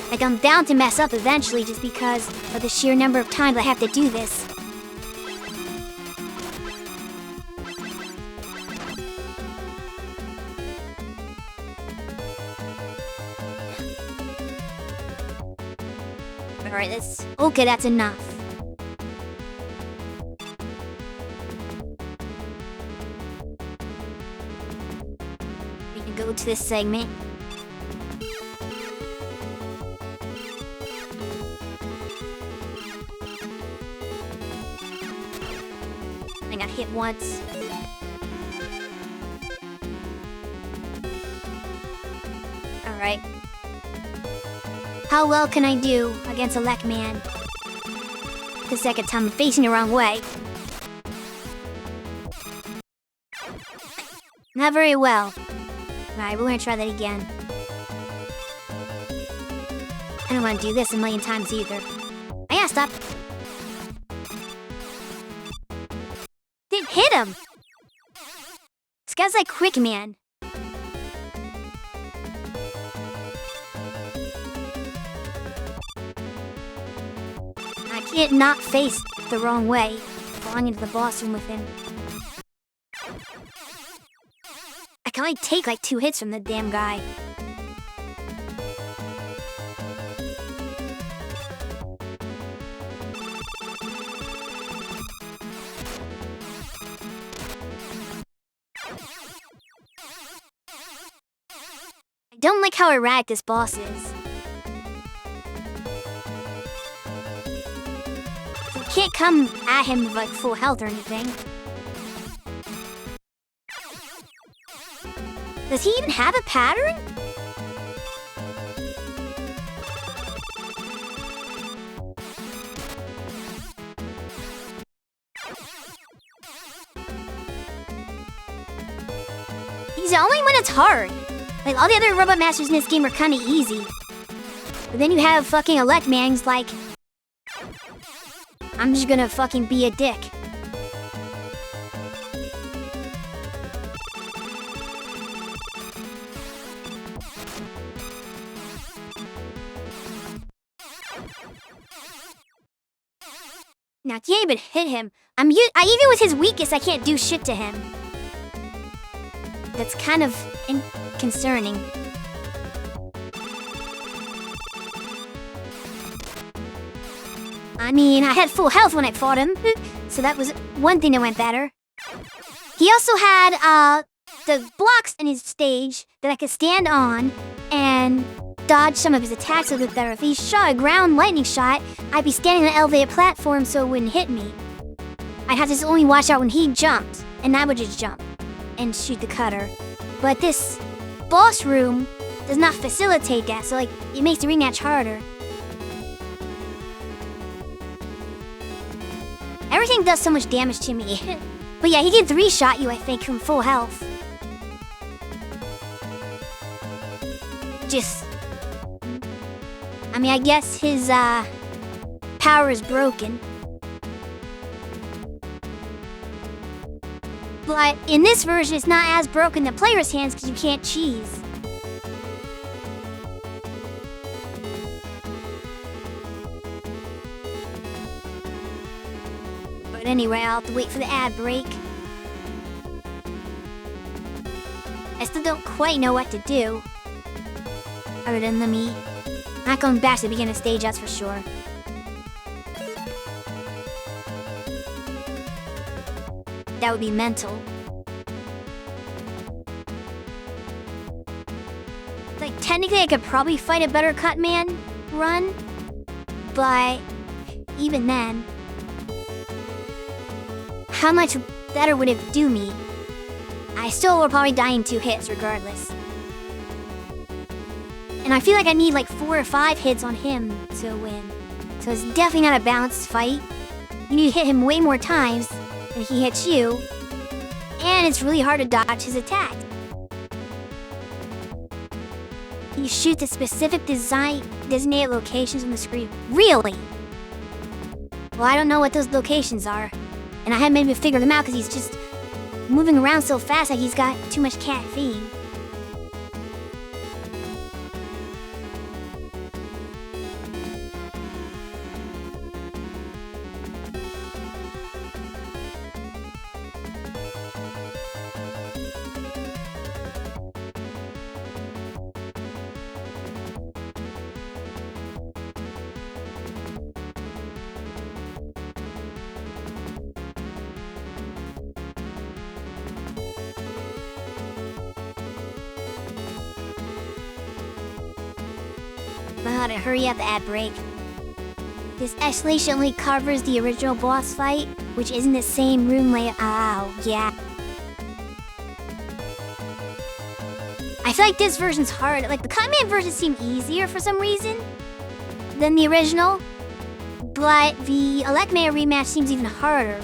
Like, I'm bound to mess up eventually just because of the sheer number of times I have to do this. Alright, that's... okay, that's enough. We can go to this segment. I got hit once. Alright. How well can I do against a Lek Man? The second time I'm facing the wrong way. Not very well. Alright, we're gonna try that again. I don't want to do this a million times either. I gotta stop. Didn't hit him! This guy's like Quick Man. I can't not face the wrong way, falling into the boss room with him. I can only take like 2 hits from the damn guy. I don't like how erratic this boss is. You can't come at him with like full health or anything. Does he even have a pattern? He's the only one that's hard. Like, all the other Robot Masters in this game are kinda easy. But then you have fucking a Lek Man who's like... I'm just gonna fucking be a dick. Now, I can't even hit him. Even with his weakest, I can't do shit to him. That's kind of concerning. I mean, I had full health when I fought him, so that was one thing that went better. He also had, the blocks in his stage that I could stand on and dodge some of his attacks a little better. If he shot a ground lightning shot, I'd be standing on an elevated platform so it wouldn't hit me. I'd have to just only watch out when he jumped, and I would just jump and shoot the cutter. But this boss room does not facilitate that, so like it makes the rematch harder. Everything does so much damage to me. But yeah, he can 3-shot you, I think, from full health. I mean, I guess his, power is broken. But in this version, it's not as broken in the player's hands because you can't cheese. But anyway, I'll have to wait for the ad break. I still don't quite know what to do. Other than not going back to the beginning stage, that's for sure. That would be mental. Like, technically I could probably fight a better Cutman run, but even then, how much better would it do me? I still would probably die in 2 hits regardless. And I feel like I need like 4 or 5 hits on him to win. So it's definitely not a balanced fight. You need to hit him way more times than he hits you. And it's really hard to dodge his attack. You shoot the specific designated locations on the screen. Really? Well, I don't know what those locations are. And I haven't been able to figure them out because he's just moving around so fast like he's got too much caffeine. But hurry up, the ad break. This explanation only covers the original boss fight, which isn't the same room layout. Oh, yeah. I feel like this version's hard. Like, the Cutman version seemed easier for some reason than the original. But the Elecmaya rematch seems even harder.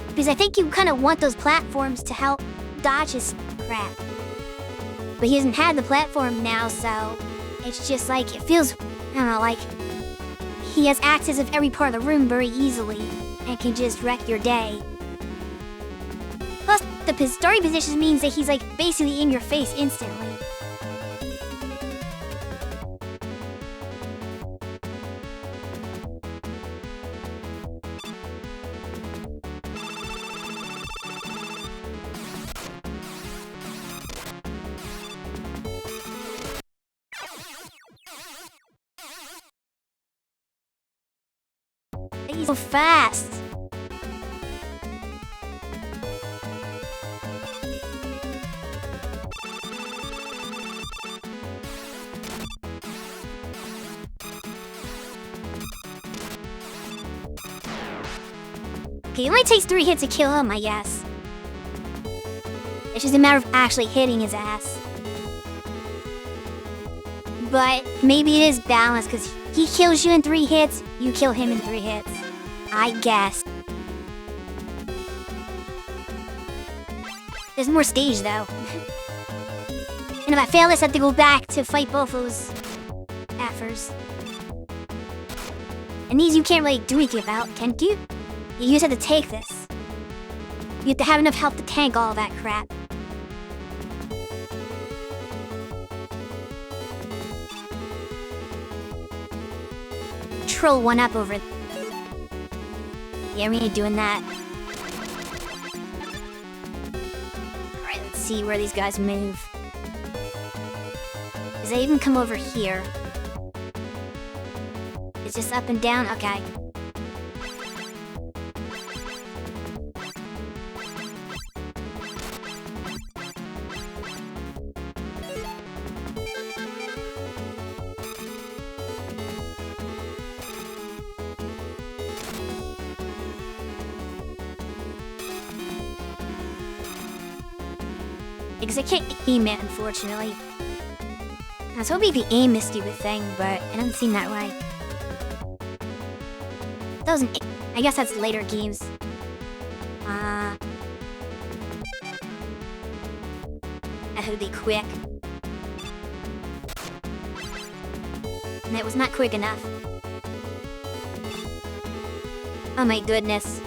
Because I think you kind of want those platforms to help dodge his crap. But he hasn't had the platform now, so it's just like, it feels, I don't know, like he has access of every part of the room very easily and can just wreck your day. Plus, the starting position means that he's like basically in your face instantly. He's so fast. Okay, it only takes 3 hits to kill him, I guess. It's just a matter of actually hitting his ass. But maybe it is balanced, because he kills you in 3 hits, you kill him in 3 hits. I guess. There's more stage, though. And if I fail this, I have to go back to fight both those effers. And these you can't really do anything about, can you? You just have to take this. You have to have enough health to tank all that crap. Troll one up over it. Yeah, we ain't doing that. Alright, let's see where these guys move. Does they even come over here? It's just up and down? Okay. Because I can't aim it, unfortunately. I was hoping the aim is a stupid thing, but it doesn't seem that way. Doesn't. I guess that's later games. That would be quick. And it was not quick enough. Oh my goodness.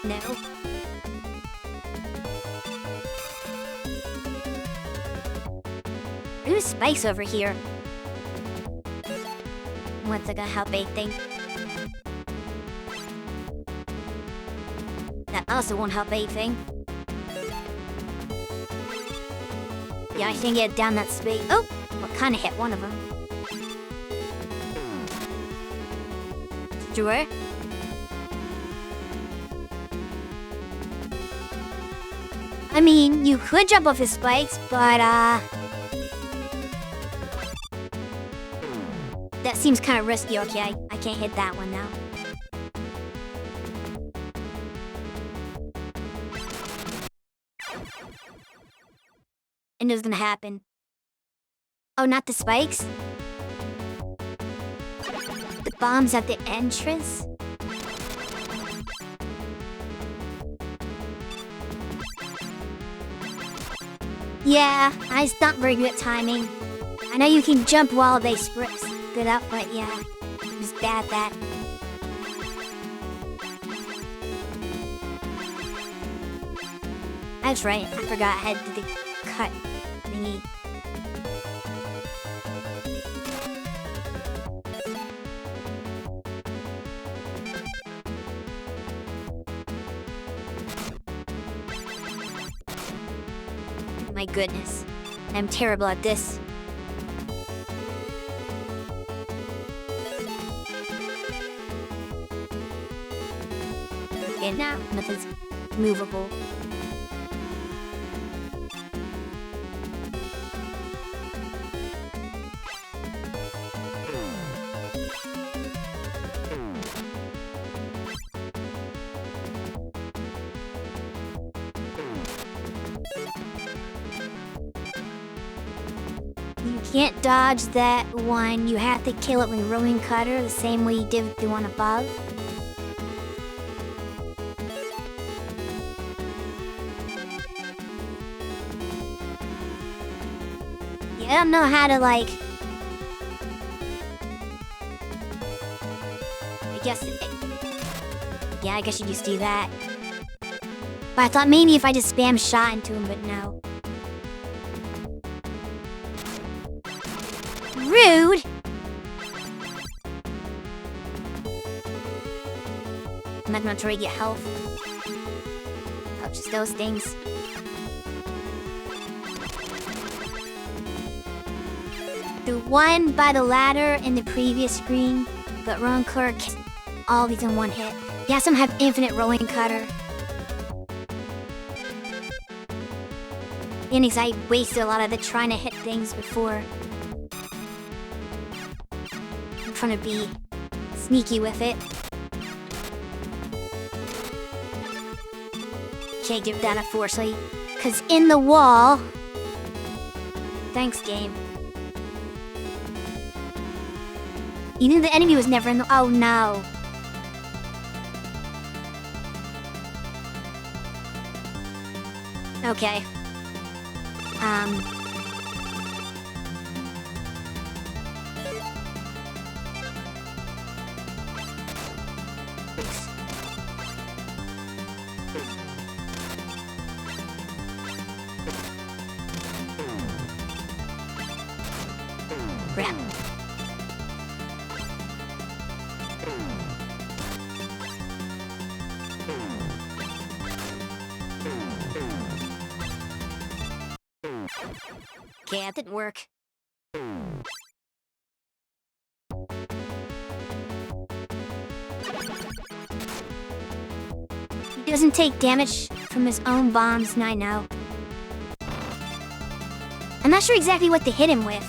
No. Who's Spice over here? What's like a help aid thing? That also won't help anything. Yeah, I can get down that space. Oh! Well, kinda hit one of them. Sure. I mean, you could jump off his spikes, but, that seems kind of risky. Okay, I can't hit that one now. And it was gonna happen. Oh, not the spikes? The bombs at the entrance? Yeah, I just not very good at timing. I know you can jump while they split up, but yeah, it was bad that. That's right, I forgot I had the cut thingy. My goodness, I'm terrible at this. Okay, now nothing's movable. You can't dodge that one. You have to kill it with rolling cutter the same way you did with the one above. Yeah, I don't know how to like. Yeah, I guess you just do that. But I thought maybe if I just spam shot into him, but no. Rude! I'm not gonna try to get health. Oh, just those things. The one by the ladder in the previous screen, but Ron Clark all these in one hit. Yeah, some have infinite rolling cutter. And I wasted a lot of it trying to hit things before. I'm trying to be sneaky with it. Can't give that unfortunately, cause in the wall. Thanks, game. You knew the enemy was never in the. Oh no. Okay. Okay, that didn't work. He doesn't take damage from his own bombs, I know. I'm not sure exactly what to hit him with.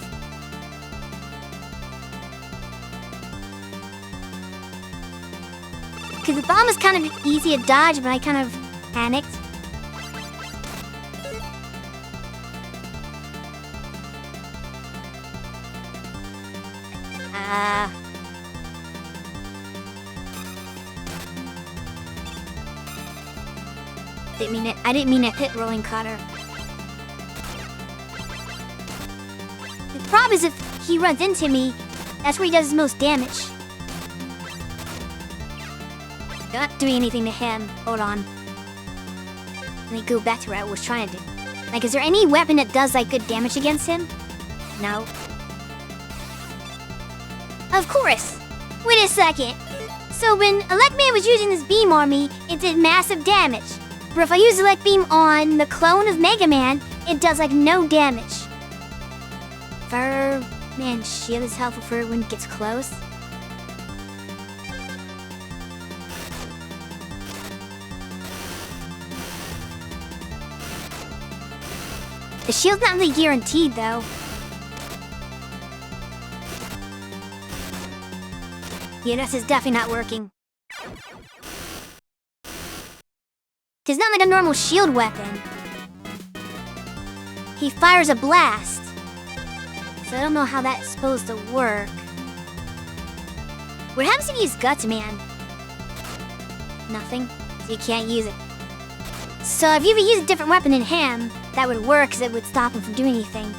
Because the bomb was kind of easy to dodge, but I kind of panicked. I didn't mean to hit rolling cutter. The problem is if he runs into me, that's where he does his most damage. Not doing anything to him. Hold on. Let me go back to what I was trying to do. Like, is there any weapon that does, like, good damage against him? No. Of course! Wait a second. So when Elect Man was using this beam on me, it did massive damage. But if I use Elect Beam on the clone of Mega Man, it does, like, no damage. Fireman shield is helpful for when it gets close. The shield's not really guaranteed, though. Yeah, this is definitely not working. It's not like a normal shield weapon. He fires a blast. So I don't know how that's supposed to work. What happens if you use Guts Man? Nothing. So you can't use it. So if you ever use a different weapon than him, that would work because it would stop him from doing anything.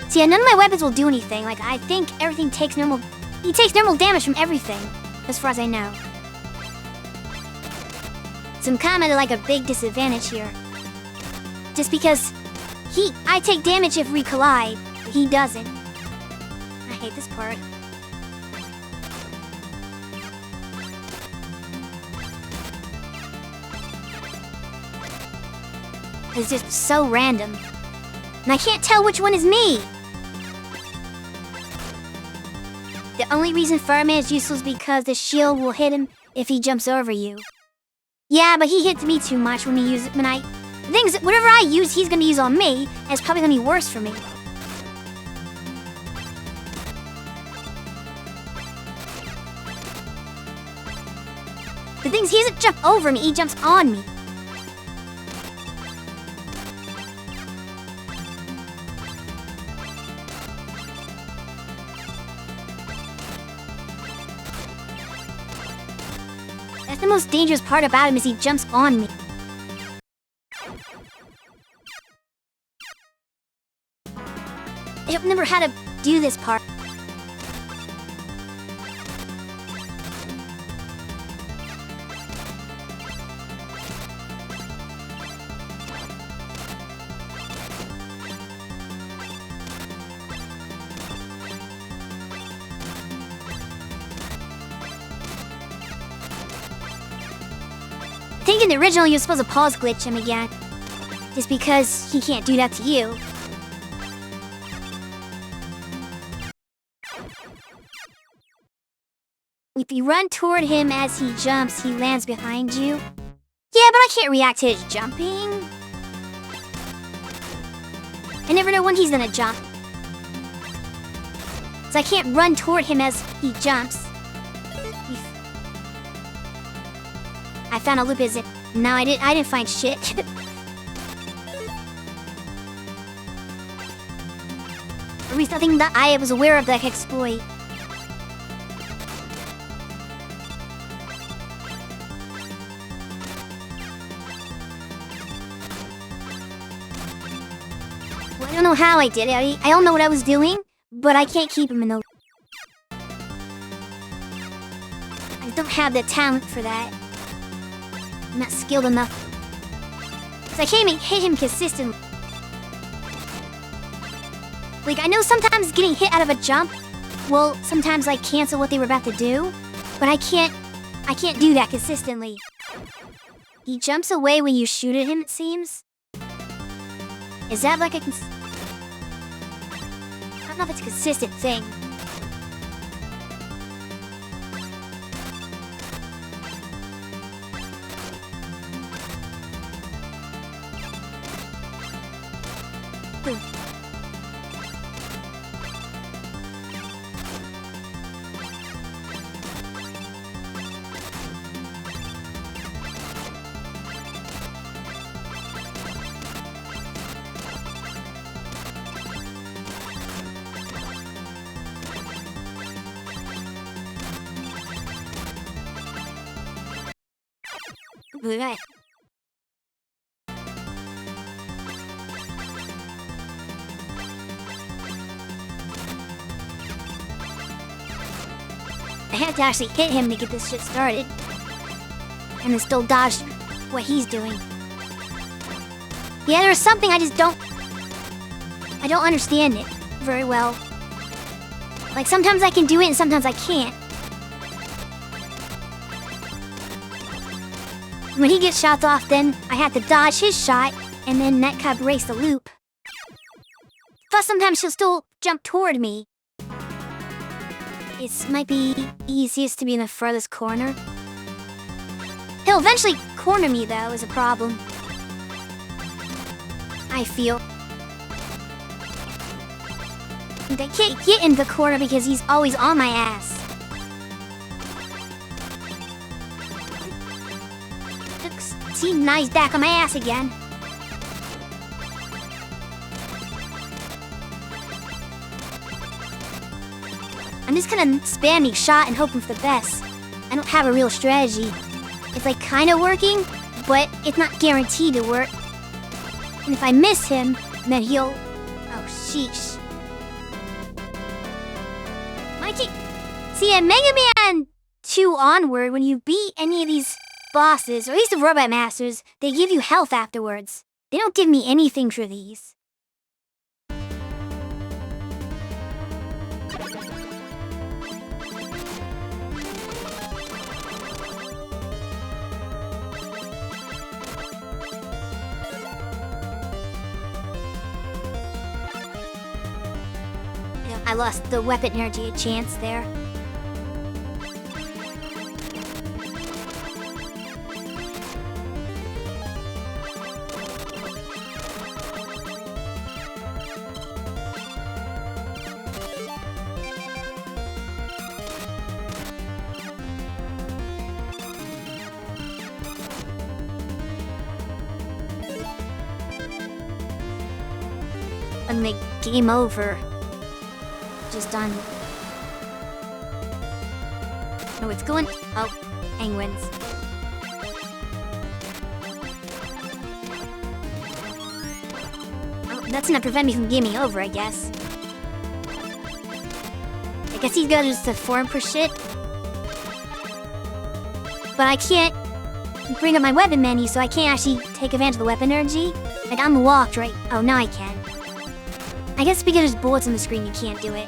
So yeah, none of my weapons will do anything. Like, I think everything takes normal... He takes normal damage from everything, as far as I know. So I'm kind of at, like, a big disadvantage here. Just because I take damage if we collide, but he doesn't. I hate this part. It's just so random. And I can't tell which one is me! The only reason Fireman is useful is because the shield will hit him if he jumps over you. Yeah, but he hits me too much when he uses it. The thing is, whatever I use, he's gonna use on me, and it's probably gonna be worse for me. The thing is, he doesn't jump over me, he jumps on me. That's the most dangerous part about him, is he jumps on me. I've never had to do this part. I think in the original you're supposed to pause glitch him again. Just because he can't do that to you. If you run toward him as he jumps, he lands behind you. Yeah, but I can't react to his jumping. I never know when he's gonna jump. So I can't run toward him as he jumps. I found a loop, is it? No, I didn't find shit. At least nothing that I was aware of that I could exploit. Well, I don't know how I did it. I don't know what I was doing, but I can't keep him in the... I don't have the talent for that. I'm not skilled enough. So I can't even hit him consistently. Like, I know sometimes getting hit out of a jump will sometimes, like, cancel what they were about to do. But I can't do that consistently. He jumps away when you shoot at him, it seems. Is that like a... don't know if it's a consistent thing. Right. I have to actually hit him to get this shit started. And then still dodge what he's doing. Yeah, there's something I don't understand it very well. Like, sometimes I can do it and sometimes I can't. When he gets shots off, then I have to dodge his shot, and then that kind of breaks the loop. Plus, sometimes she'll still jump toward me. It might be easiest to be in the furthest corner. He'll eventually corner me, though, is a problem. I feel. I can't get in the corner because he's always on my ass. See, now he's back on my ass again. I'm just kinda spamming shot and hoping for the best. I don't have a real strategy. It's like kinda working, but it's not guaranteed to work. And if I miss him, then he'll... Oh, sheesh. Mikey... See, at Mega Man 2 onward, when you beat any of these bosses, or at least the Robot Masters, they give you health afterwards. They don't give me anything for these. I lost the weapon energy a chance there. And the game over. Just done. Oh, it's going. Oh, penguins. Oh, that's gonna prevent me from gaming over, I guess. I guess these guys are just a form for shit. But I can't bring up my weapon menu, so I can't actually take advantage of the weapon energy. Like, I'm locked, right? Oh, now I can. I guess because there's bullets on the screen, you can't do it.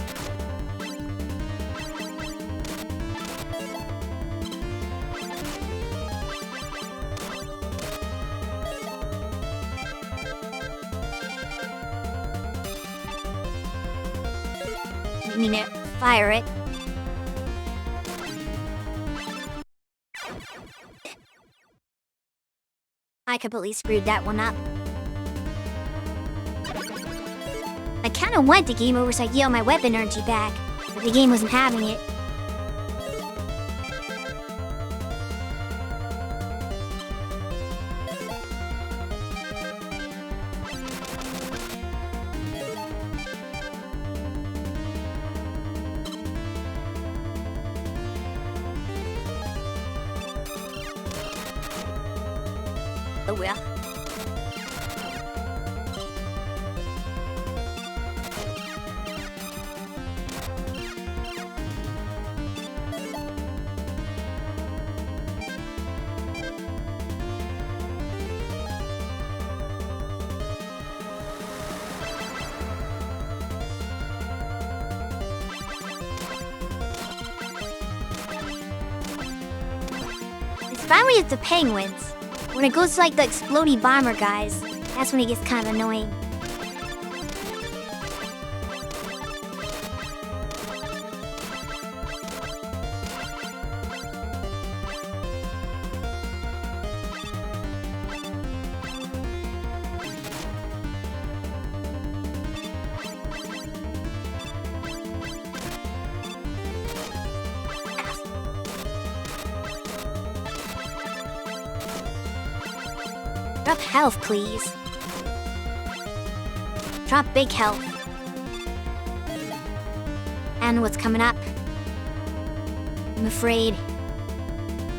I mean, fire it. I completely screwed that one up. I kinda went to game over so I could get all my weapon energy back, but the game wasn't having it. Oh well. It's finally at the penguins. When it goes to like the explodey bomber guys, that's when it gets kind of annoying. Drop health, please. Drop big health. And what's coming up? I'm afraid.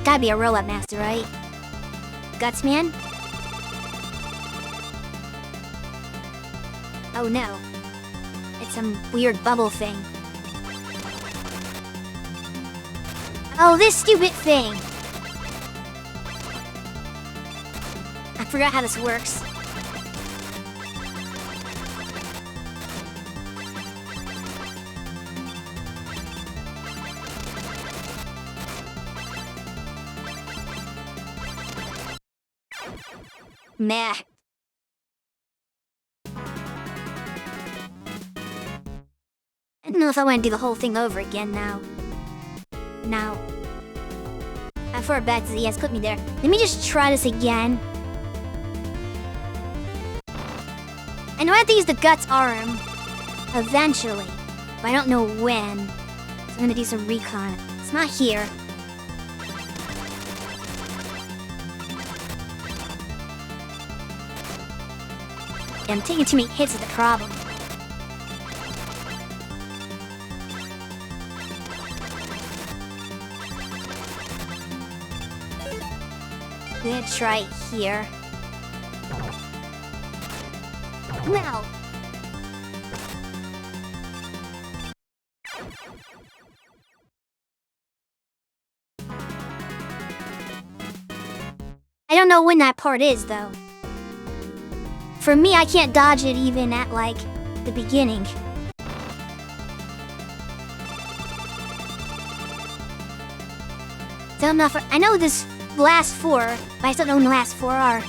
Gotta be a robot master, right? Gutsman? Oh no. It's some weird bubble thing. Oh, this stupid thing! I forgot how this works. Meh. I don't know if I want to do the whole thing over again now. Before back to the yes, put me there. Let me just try this again. I know I have to use the Guts arm eventually, but I don't know when. So I'm gonna do some recon. It's not here. Yeah, I'm taking too many hits is the problem. I'm gonna try it here. Now. I don't know when that part is, though. For me, I can't dodge it even at, like, the beginning. So I'm not for, I know this last four, but I still don't know when the last four are.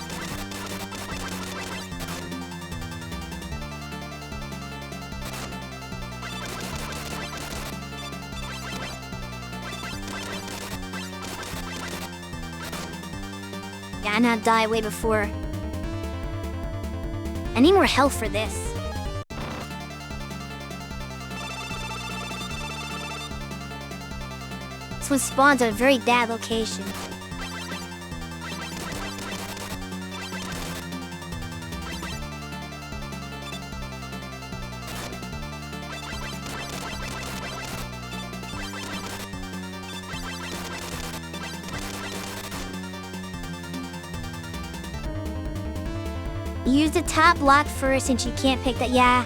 Yeah, I know how to die way before. I need more health for this. This one spawns at a very bad location. Use the top block first since you can't pick that. Yeah.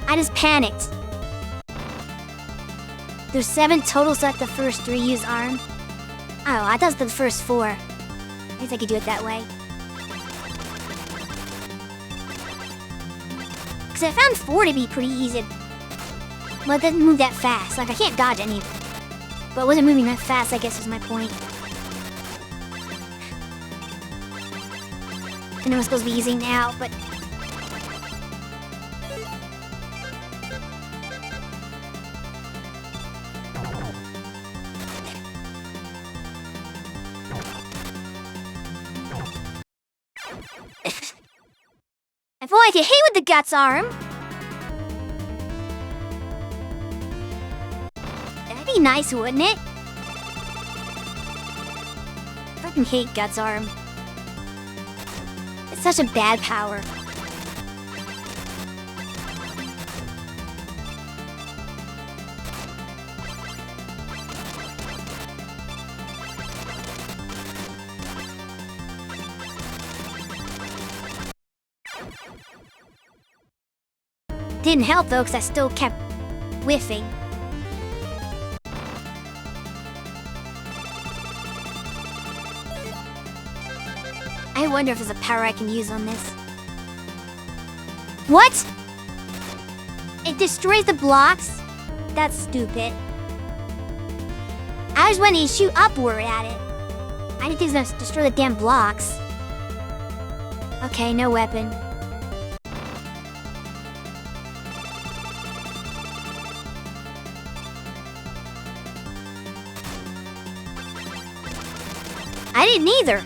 I just panicked. There's 7 total, so that's the first 3 use arm. Oh, I thought it was the first 4. I guess I could do it that way. Because I found 4 to be pretty easy. Well, it doesn't move that fast. Like, I can't dodge any of it. But it wasn't moving that fast, I guess was my point. I know I'm supposed to be using now, but... I feel like I hate with the Guts arm. That'd be nice, wouldn't it? I fucking hate Guts arm. It's such a bad power. Didn't help though, because I still kept whiffing. I wonder if there's a power I can use on this. What? It destroys the blocks? That's stupid. I was wanting to shoot upward at it. I didn't think it was gonna destroy the damn blocks. Okay, no weapon. I didn't either.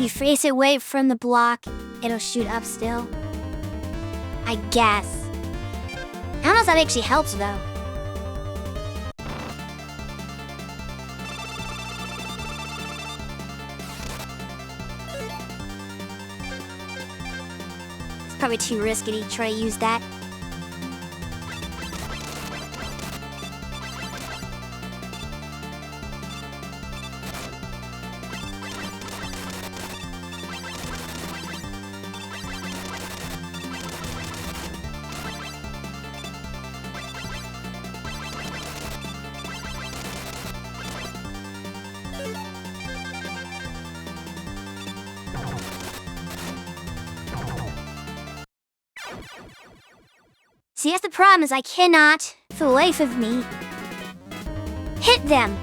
you face it away from the block, it'll shoot up still. I guess. I don't know if that actually helps though. It's probably too risky to try to use that. See, that's the problem, is I cannot, for the life of me, hit them.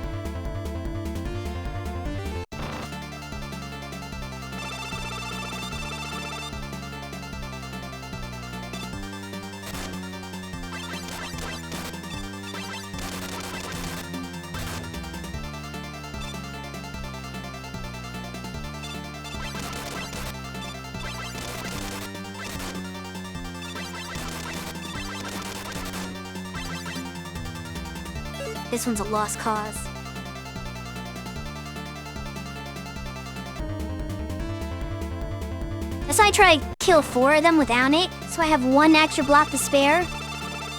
This one's a lost cause. That's why I try to kill 4 of them without it, so I have 1 extra block to spare.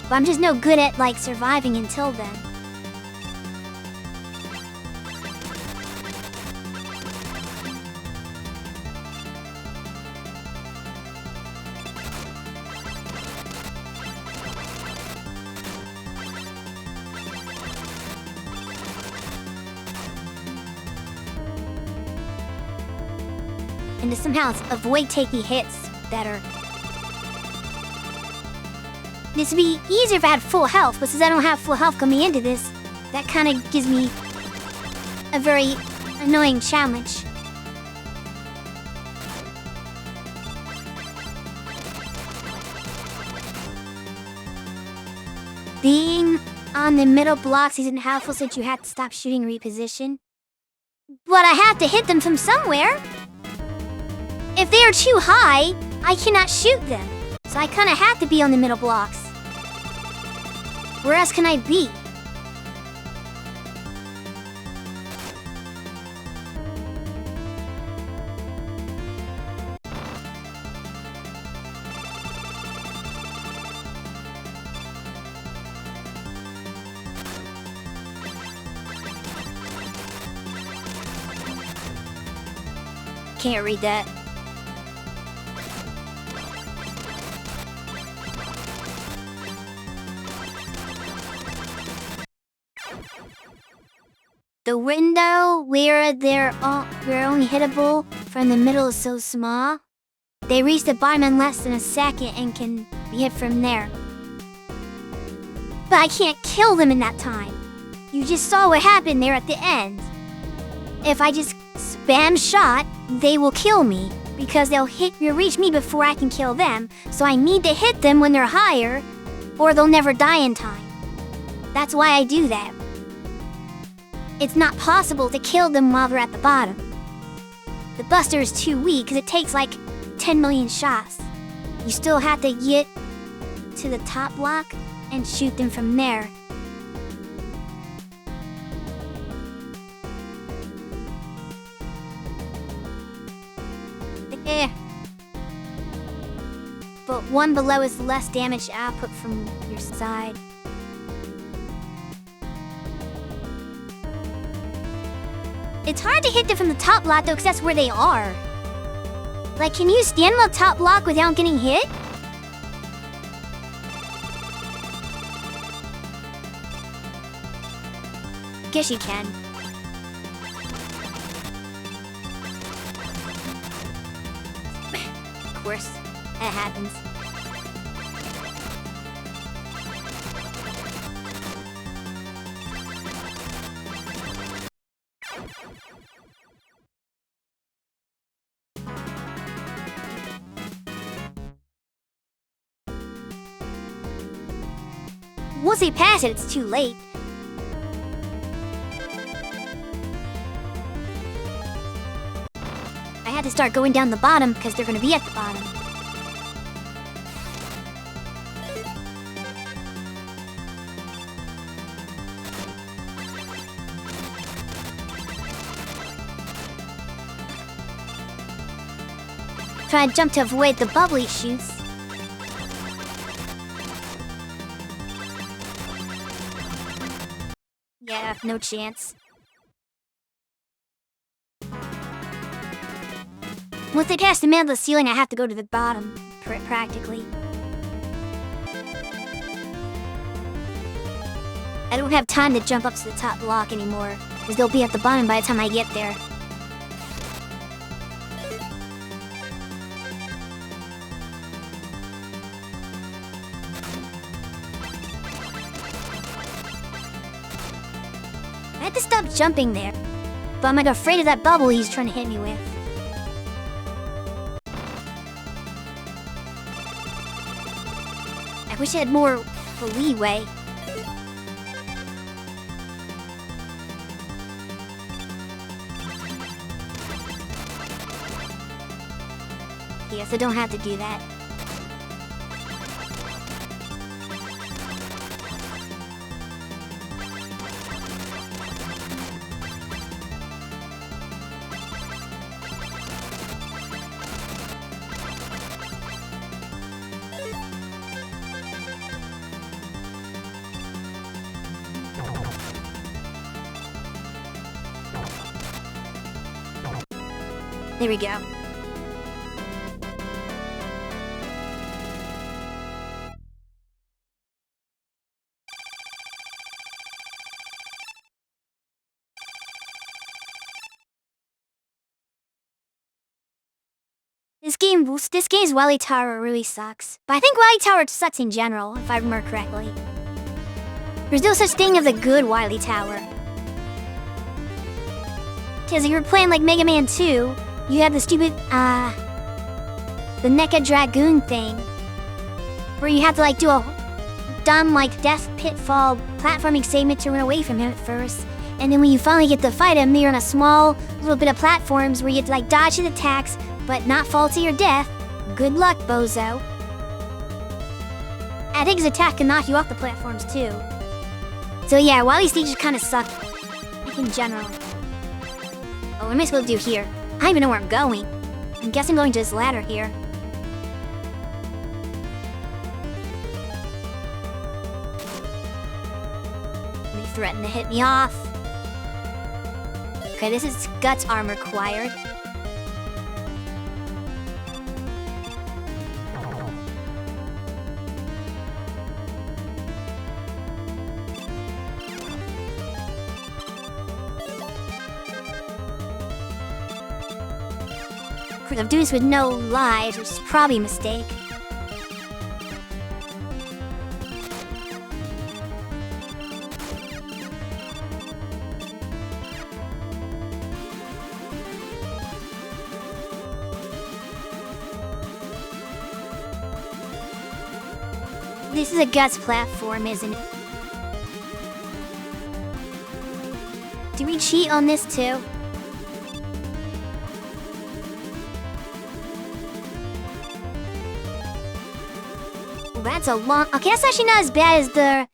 But I'm just no good at, like, surviving until then. And to somehow avoid taking hits that are... This would be easier if I had full health, but since I don't have full health coming into this, that kind of gives me a very annoying challenge. Being on the middle blocks isn't helpful since you have to stop shooting reposition. But I have to hit them from somewhere. If they are too high, I cannot shoot them. So I kind of have to be on the middle blocks. Where else can I be? Can't read that. The window where they're only hittable from the middle is so small. They reach the bottom in less than a second and can be hit from there. But I can't kill them in that time. You just saw what happened there at the end. If I just spam shot, they will kill me because they'll reach me before I can kill them. So I need to hit them when they're higher or they'll never die in time. That's why I do that. It's not possible to kill them while they're at the bottom. The buster is too weak because it takes like 10 million shots. You still have to get to the top block and shoot them from there. But one below is less damage output from your side. It's hard to hit them from the top block though, because that's where they are. Like, can you stand on the top block without getting hit? Guess you can. Of course, that happens. Once they pass it, it's too late. I had to start going down the bottom because they're gonna be at the bottom. Try to jump to avoid the bubbly shoots. Yeah, no chance. Once they pass the middle of the ceiling, I have to go to the bottom, practically. I don't have time to jump up to the top block anymore, because they'll be at the bottom by the time I get there. I had to stop jumping there, but I'm like afraid of that bubble he's trying to hit me with. I wish I had more leeway. Yes, I don't have to do that. There we go. This game's Wily Tower really sucks. But I think Wily Tower sucks in general, if I remember correctly. There's no such thing as a good Wily Tower. Because if you were playing like Mega Man 2, you have the stupid, the Mecha Dragoon thing. Where you have to like do a dumb like death pitfall platforming segment to run away from him at first. And then when you finally get to fight him, you're on a small little bit of platforms where you have to like dodge his attacks, but not fall to your death. Good luck, bozo. I think his attack can knock you off the platforms too. So yeah, Wily stages kinda suck, like in general. Oh, what am I supposed to do here? I don't even know where I'm going. I guess I'm going to this ladder here. They threaten to hit me off. Okay, this is Guts armor required. I'm doing this with no lives, which is probably a mistake. This is a Guts platform, isn't it? Do we cheat on this too? That's a long... Okay, that's actually not as bad as the...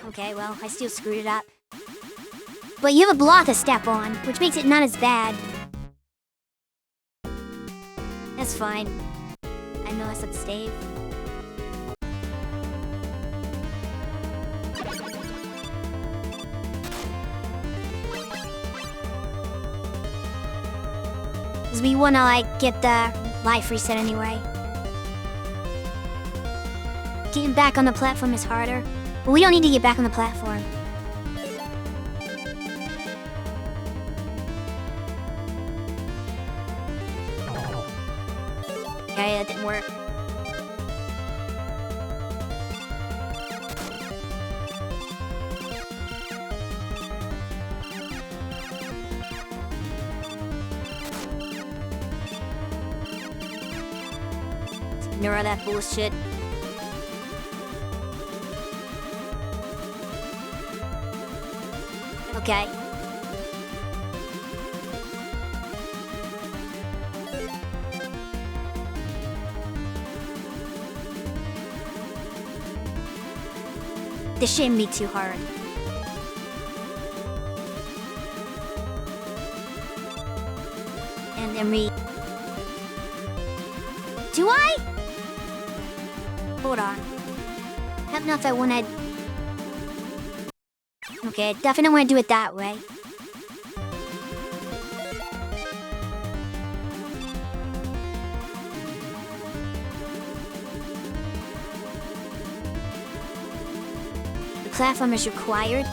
Okay, well, I still screwed it up. But you have a block to step on, which makes it not as bad. That's fine. I know that's a save. Because we want to, like, get the life reset anyway. Getting back on the platform is harder. But we don't need to get back on the platform. Okay, that didn't work. Ignore that bullshit. Okay. this shouldn't be too hard. And then do I? Hold on. I don't know if I want to... Okay, I definitely want to do it that way. The platform is required?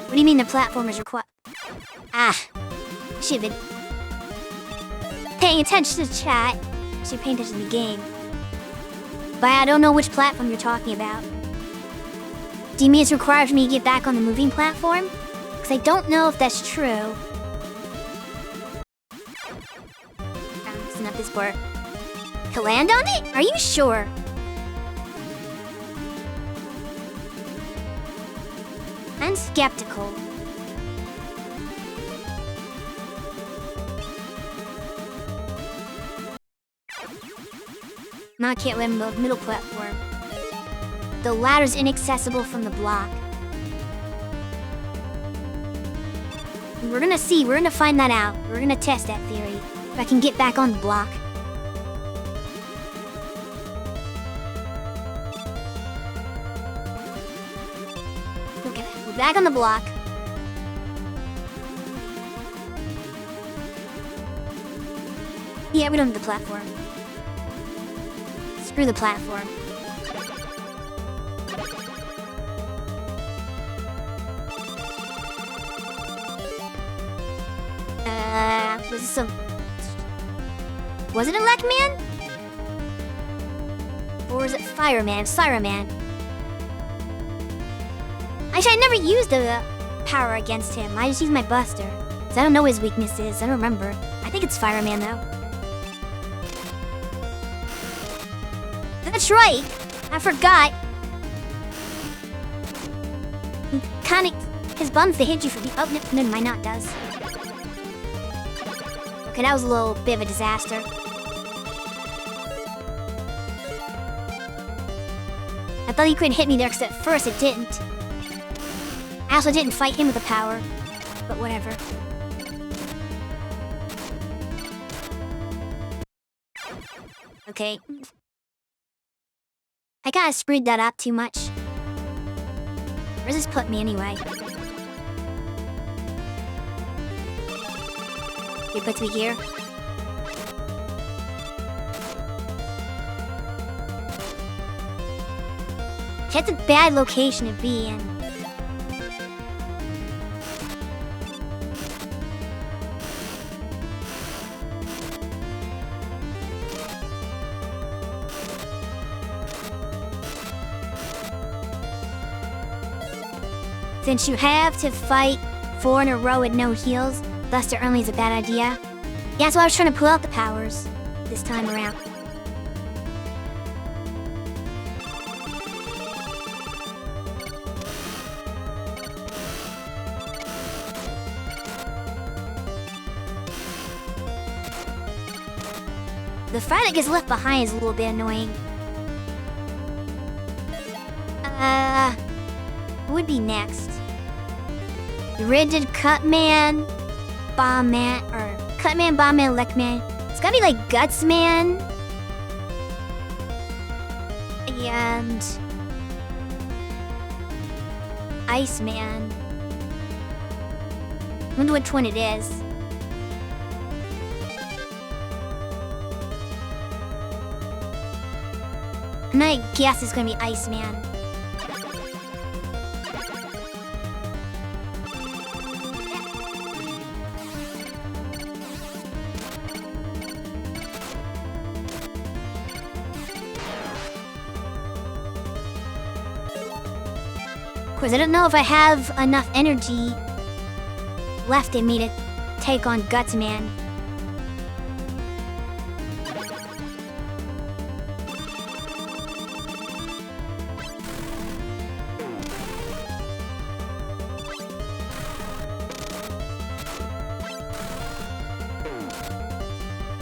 What do you mean the platform is required? Ah, should have been paying attention to the chat. Should be paying attention to the game. But I don't know which platform you're talking about. Do you mean it's required for me to get back on the moving platform? Because I don't know if that's true. It's not this part. To land on it? Are you sure? I'm skeptical. Now I can't land on the middle platform. The ladder's inaccessible from the block. We're gonna see, we're gonna find that out. We're gonna test that theory. If I can get back on the block. Okay, we're back on the block. Yeah, we don't have the platform. Screw the platform. Was this a... Was it a Lackman? Or was it Fireman? Fireman. Actually, I never used the power against him. I just used my Buster. So I don't know his weaknesses. I don't remember. I think it's Fireman, though. That's right! I forgot. Kinda... His bums, they hit you for the... Oh, no, mine not does. Okay, that was a little bit of a disaster. I thought he couldn't hit me there because at first it didn't. I also didn't fight him with the power. But whatever. Okay. I kinda screwed that up too much. Where's this put me anyway? It puts me here. That's a bad location to be in. Since you have to fight 4 in a row with no heals, Buster only is a bad idea. Yeah, that's why I was trying to pull out the powers this time around. The fight that gets left behind is a little bit annoying. What would be next? The Rigid Cutman, Bombman, or Cutman, Bombman, Leckman. It's gotta be like Gutsman. And Iceman. I wonder which one it is. And I guess it's gonna be Iceman. Of course, I don't know if I have enough energy left in me to take on Gutsman.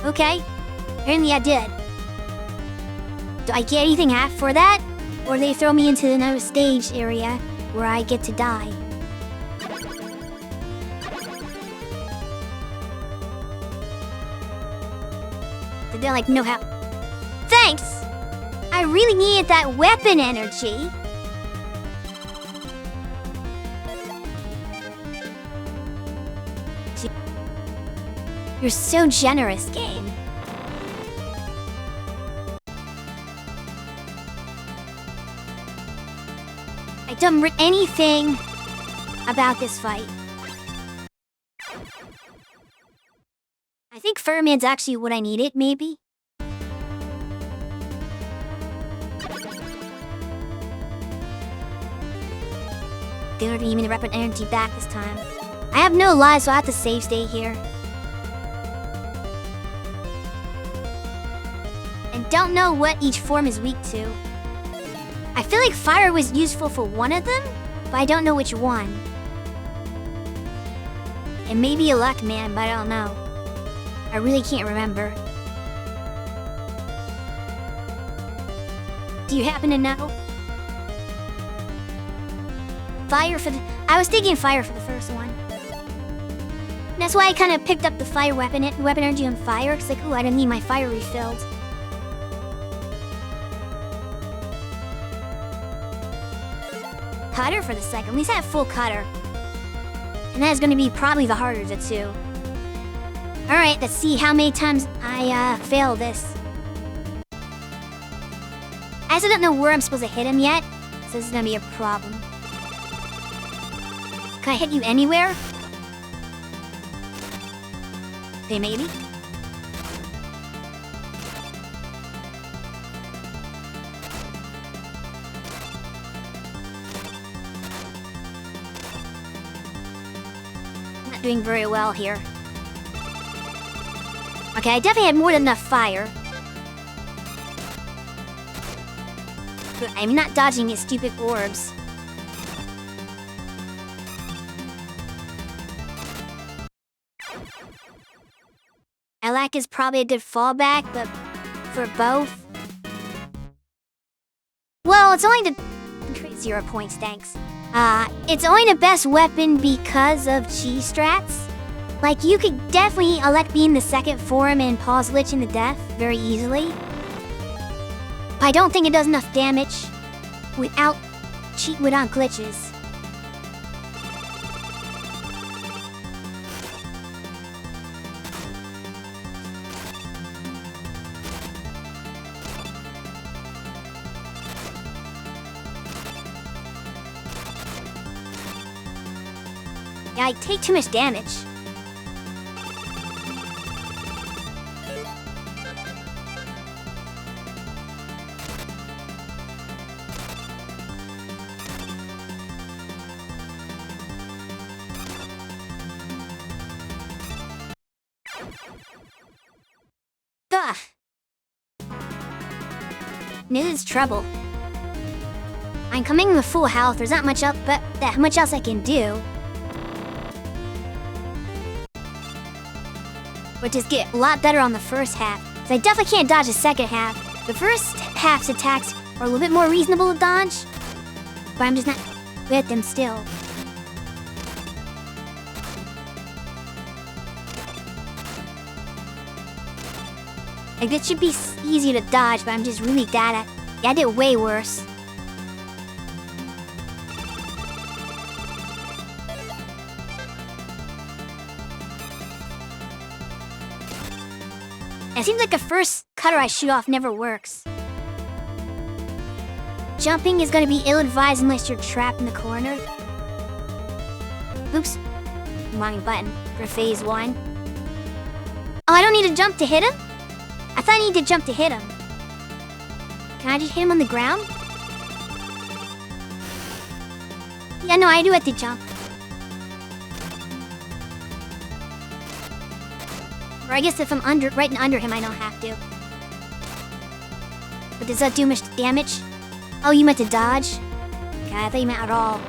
Okay, apparently I did. Do I get anything for that? Or they throw me into another stage area where I get to die. They're like, no help. Thanks! I really needed that weapon energy. You're so generous, game. I don't remember anything about this fight. I think Fireman's actually what I needed, maybe? They don't give me the weapon energy back this time. I have no lives, so I have to save stay here. And don't know what each form is weak to. I feel like fire was useful for one of them, but I don't know which one. It may be a luck man, but I don't know. I really can't remember. Do you happen to know? Fire for the... I was thinking fire for the first one. That's why I kind of picked up the fire weapon energy on fire. It's like, ooh, I don't need my fire refilled. Cutter for the second. At least I have full cutter. And that is going to be probably the harder of the two. Alright, let's see how many times I fail this. I also don't know where I'm supposed to hit him yet, so this is going to be a problem. Can I hit you anywhere? Okay, maybe. Not doing very well here. Okay, I definitely had more than enough fire. But I'm not dodging his stupid orbs. Alak is probably a good fallback, but for both... Well, it's only the... 0 points, thanks. It's only the best weapon because of chi strats. Like, you could definitely elect being the second form and pause Lich in the death very easily. But I don't think it does enough damage without glitches. Yeah, I take too much damage. Ugh. This is trouble. I'm coming with full health. There's not much else, but that much else I can do. But just get a lot better on the first half. So I definitely can't dodge the second half. The first half's attacks are a little bit more reasonable to dodge, but I'm just not good at them still. Like, this should be easy to dodge, but I'm just really bad at it. Yeah, I did way worse. It seems like the first cutter I shoot off never works. Jumping is going to be ill-advised unless you're trapped in the corner. Oops. Wrong button for phase 1. Oh, I don't need to jump to hit him? I thought I needed to jump to hit him. Can I just hit him on the ground? Yeah, no, I do have to jump. Or I guess if I'm right under him, I don't have to. But does that do much damage? Oh, you meant to dodge? Okay, I thought you meant at all.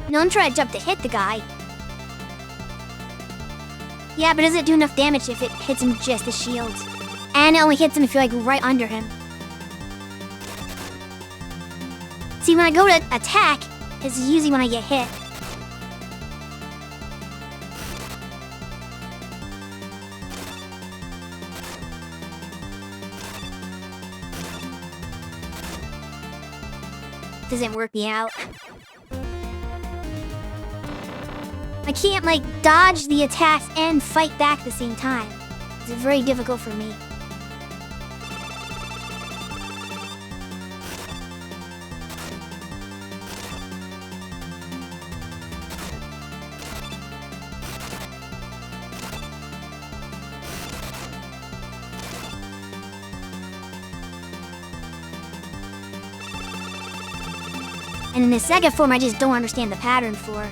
No, I'm trying to jump to hit the guy. Yeah, but does it do enough damage if it hits him just the shield? And it only hits him if you're like right under him. See, when I go to attack, it's usually when I get hit. Doesn't work me out. I can't, like, dodge the attacks and fight back at the same time. It's very difficult for me. And in the second form, I just don't understand the pattern for.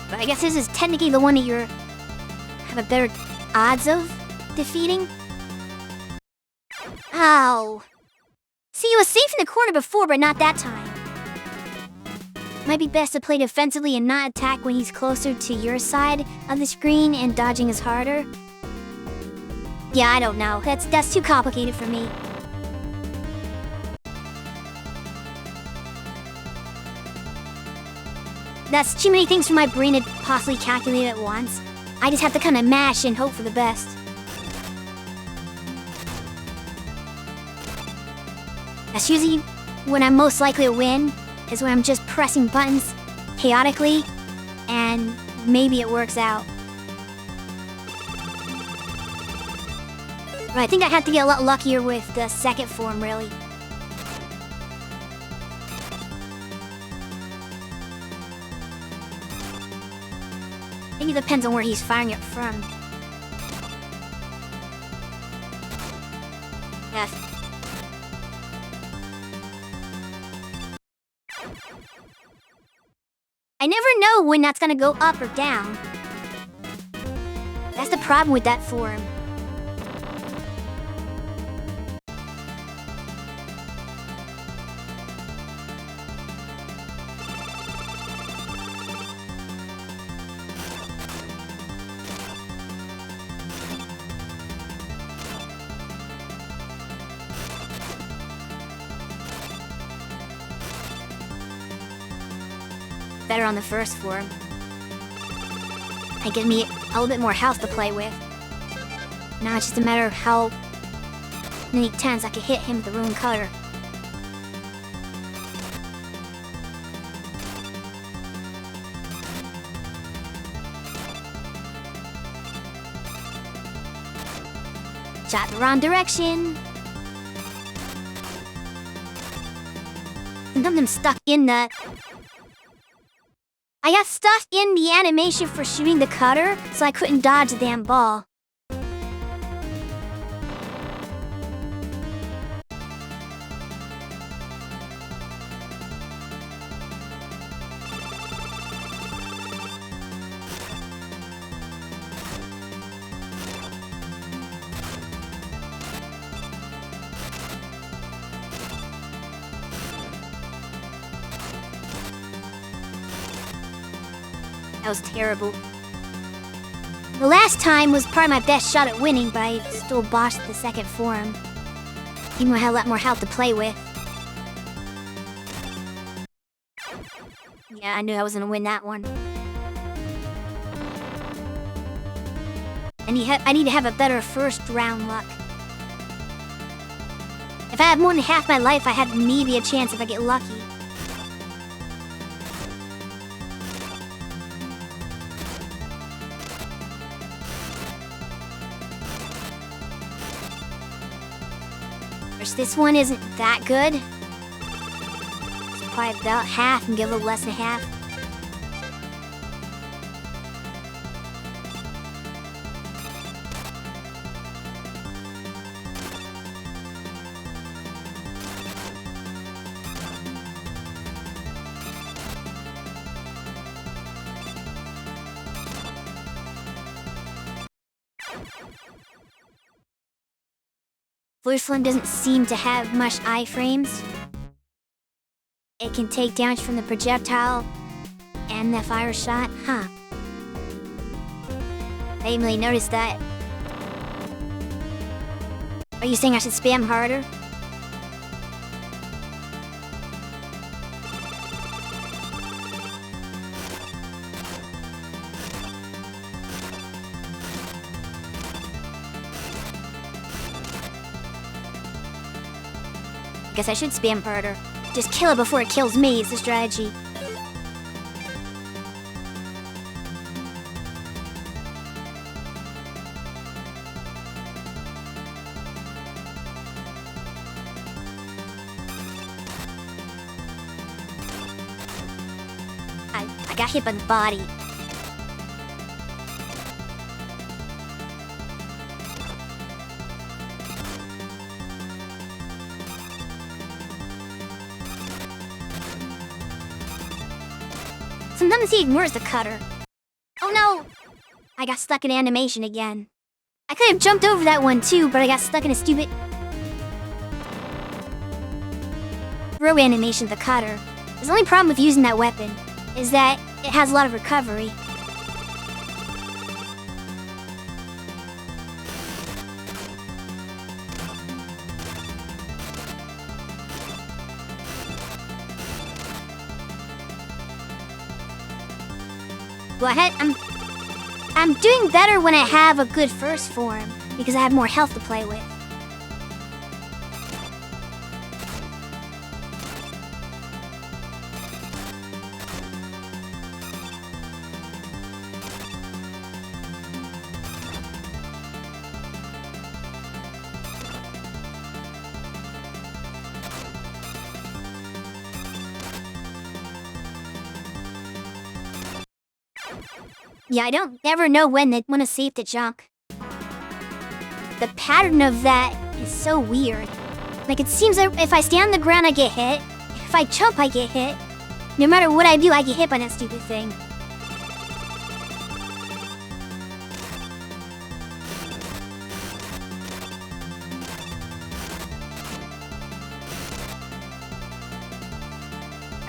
But I guess this is technically the one that you have a better odds of defeating. Ow. See, he was safe in the corner before, but not that time. Might be best to play defensively and not attack when he's closer to your side of the screen and dodging is harder. Yeah, I don't know. That's too complicated for me. That's too many things for my brain to possibly calculate at once. I just have to kind of mash and hope for the best. That's usually when I'm most likely to win, is when I'm just pressing buttons chaotically, and maybe it works out. But I think I have to get a lot luckier with the second form, really. I think it depends on where he's firing it from. Yes. I never know when that's gonna go up or down. That's the problem with that form. Better on the first form. It gives me a little bit more health to play with. Now it's just a matter of how many times I can hit him with the ruined cutter. Shot the wrong direction. Sometimes I'm stuck in the... I got stuck in the animation for shooting the cutter, so I couldn't dodge the damn ball. That was terrible. The last time was probably my best shot at winning, but I still botched the second form. Even though I had a lot more health to play with. Yeah, I knew I was gonna win that one. I need to have a better first round luck. If I had more than half my life, I had maybe a chance if I get lucky. This one isn't that good. It's probably about half and give it less than half. First one doesn't seem to have much iframes. It can take damage from the projectile And that fire shot, huh? I didn't really notice that. Are you saying I should spam harder? Guess I should spam harder. Just kill it before it kills me is the strategy. I got hit by the body. Sometimes he ignores the cutter. Oh no! I got stuck in animation again. I could have jumped over that one too, but I got stuck in a stupid throw animation with the cutter. The only problem with using that weapon is that it has a lot of recovery. Well, I'm doing better when I have a good first form, because I have more health to play with. Yeah, I don't ever know when to save the jump. The pattern of that is so weird. Like, it seems like if I stand on the ground, I get hit. If I jump, I get hit. No matter what I do, I get hit by that stupid thing.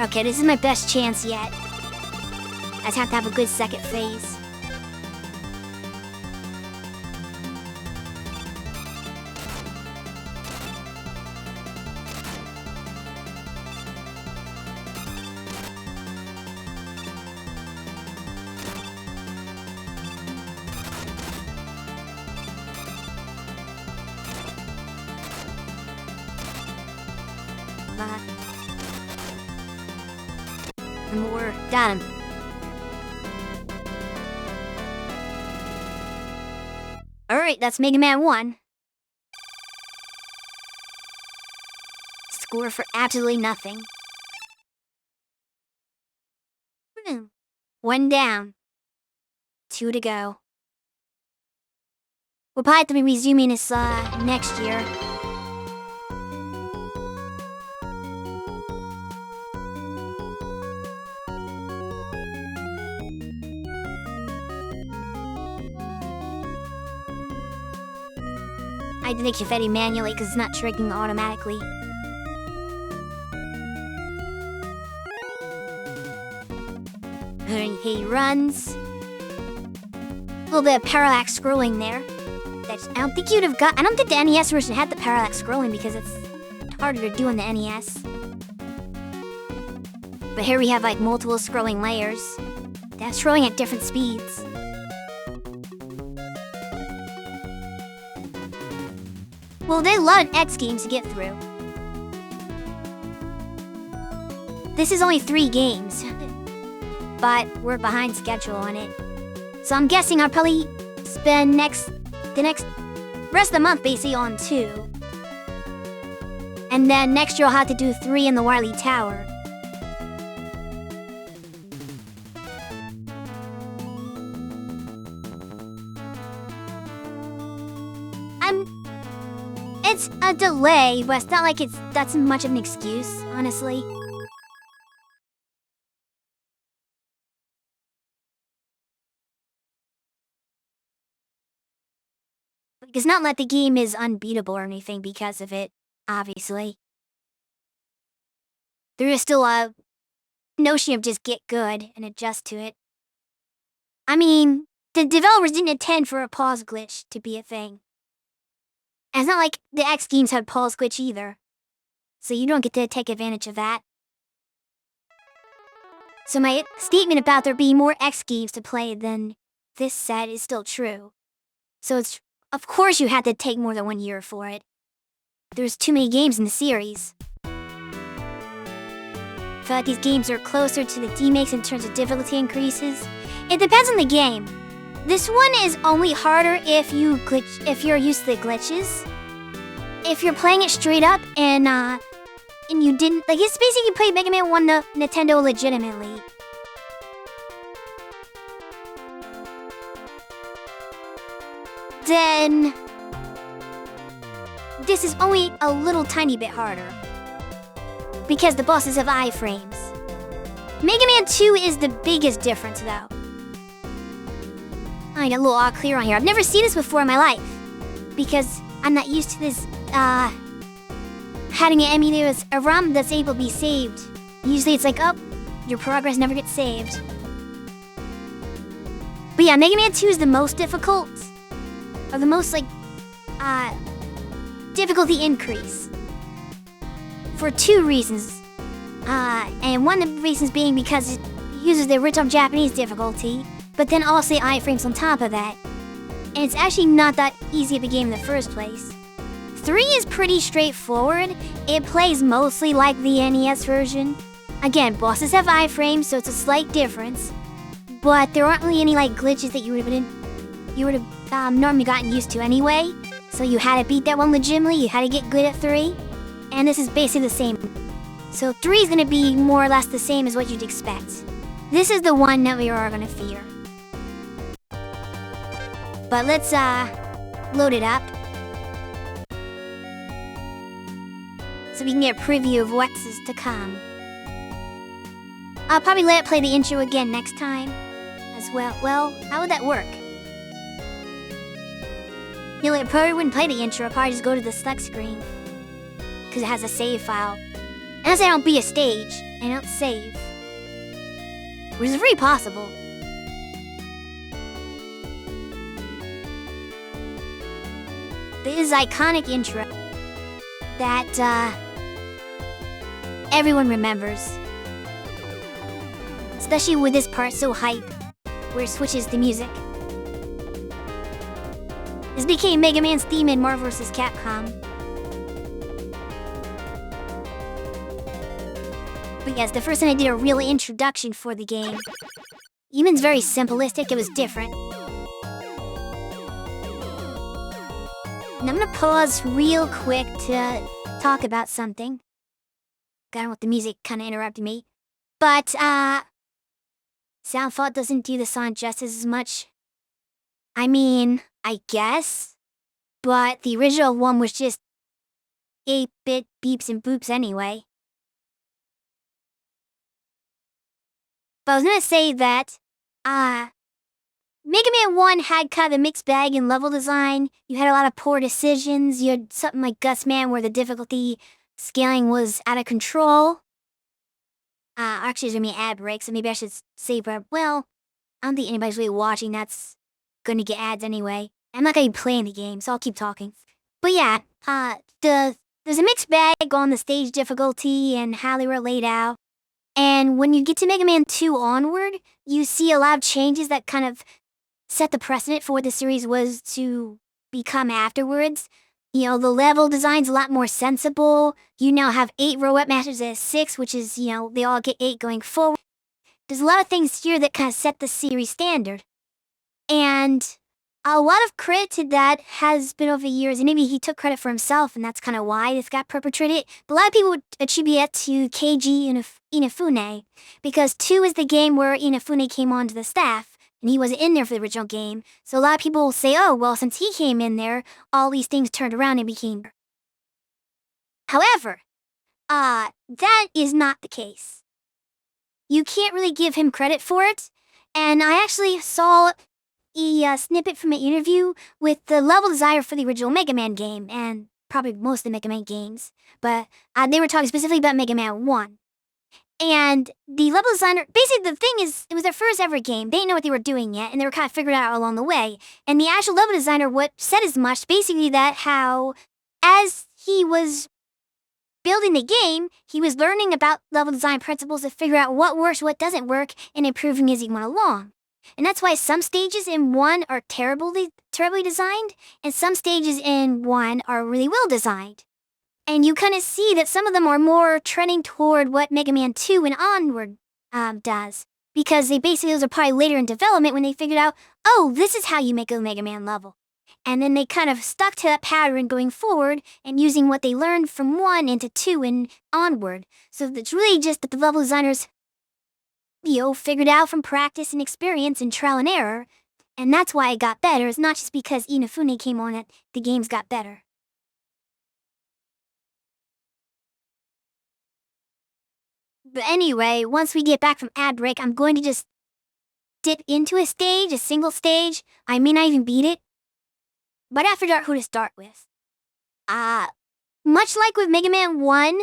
Okay, this is my best chance yet. I just have to have a good second phase. More. Got him. Alright, that's Mega Man 1. Score for absolutely nothing. 1 down. 2 to go. We'll probably have to be resuming this next year. I did the confetti manually because it's not triggering automatically. He runs. A little bit of parallax scrolling there. I don't think you'd have got. I don't think the NES version had the parallax scrolling because it's harder to do on the NES. But here we have like multiple scrolling layers. That's scrolling at different speeds. Well, there's a lot of X games to get through. This is only 3 games, but we're behind schedule on it. So I'm guessing I'll probably spend the next rest of the month basically on 2. And then next year I'll have to do 3 in the Wily Tower. It's a delay, but it's not like that's much of an excuse, honestly. It's not like the game is unbeatable or anything because of it, obviously. There is still a notion of just get good and adjust to it. I mean, the developers didn't intend for a pause glitch to be a thing. And it's not like the X games had pause glitch either. So you don't get to take advantage of that. So my statement about there being more X games to play than this set is still true. So it's, of course you had to take more than 1 year for it. There's too many games in the series. I feel like these games are closer to the remakes in terms of difficulty increases. It depends on the game. This one is only harder if you're used to the glitches. If you're playing it straight up and you didn't, like, it's basically you play Mega Man 1 Nintendo legitimately. Then this is only a little tiny bit harder because the bosses have iframes. Mega Man 2 is the biggest difference though. I got a little all clear on here. I've never seen this before in my life because I'm not used to this having an emulator as a ROM that's able to be saved. Usually it's like, oh, your progress never gets saved. But yeah, Mega Man 2 is the most difficult, or the most like difficulty increase for 2 reasons. And one of the reasons being because it uses the original Japanese difficulty, but then also the iframes on top of that. And it's actually not that easy of a game in the first place. 3 is pretty straightforward. It plays mostly like the NES version. Again, bosses have iframes, so it's a slight difference. But there aren't really any like glitches that you would have normally gotten used to anyway. So you had to beat that one legitimately. You had to get good at 3, and this is basically the same. So 3 is gonna be more or less the same as what you'd expect. This is the one that we are gonna fear. But let's load it up so we can get a preview of what's to come. I'll probably let it play the intro again next time as well. Well, how would that work? You know, it probably wouldn't play the intro. I'll probably just go to the select screen because it has a save file. Unless I don't beat a stage and I don't save, which is very possible. This iconic intro that everyone remembers, especially with this part so hype, where it switches the music. This became Mega Man's theme in Marvel vs. Capcom. But yes, the first time I did a real introduction for the game. Even's very simplistic, it was different. And I'm gonna pause real quick to talk about something. I don't know what the music kinda interrupted me. But, sound fault doesn't do the song justice as much. I mean, I guess. But the original one was just 8-bit beeps and boops anyway. But I was gonna say that, Mega Man 1 had kind of a mixed bag in level design. You had a lot of poor decisions. You had something like Gus Man where the difficulty scaling was out of control. Actually, there's gonna be an ad break, so maybe I should say, but well, I don't think anybody's really watching that's gonna get ads anyway. I'm not gonna be playing the game, so I'll keep talking. But yeah, there's a mixed bag on the stage difficulty and how they were laid out. And when you get to Mega Man 2 onward, you see a lot of changes that kind of set the precedent for what the series was to become afterwards. You know, the level design's a lot more sensible. You now have 8 robot masters instead of 6, which is, you know, they all get 8 going forward. There's a lot of things here that kind of set the series standard. And a lot of credit to that has been over the years, and maybe he took credit for himself, and that's kind of why this got perpetrated. But a lot of people would attribute it to Keiji Inafune, because 2 is the game where Inafune came onto the staff, and he wasn't in there for the original game. So a lot of people will say, oh, well, since he came in there, all these things turned around and became. However, that is not the case. You can't really give him credit for it, and I actually saw a snippet from an interview with the level designer for the original Mega Man game, and probably most of the Mega Man games, but they were talking specifically about Mega Man 1. And the level designer, basically the thing is, it was their first ever game. They didn't know what they were doing yet, and they were kind of figuring it out along the way. And the actual level designer what said as much, basically that how, as he was building the game, he was learning about level design principles to figure out what works, what doesn't work, and improving as he went along. And that's why some stages in 1 are terribly designed, and some stages in 1 are really well designed. And you kind of see that some of them are more trending toward what Mega Man 2 and onward does. Because those are probably later in development when they figured out, oh, this is how you make a Mega Man level. And then they kind of stuck to that pattern going forward and using what they learned from 1 into 2 and onward. So it's really just that the level designers, figured out from practice and experience and trial and error. And that's why it got better. It's not just because Inafune came on it, the games got better. But anyway, once we get back from ad break, I'm going to just dip into a single stage. I may not even beat it. But I forgot who to start with. Much like with Mega Man 1,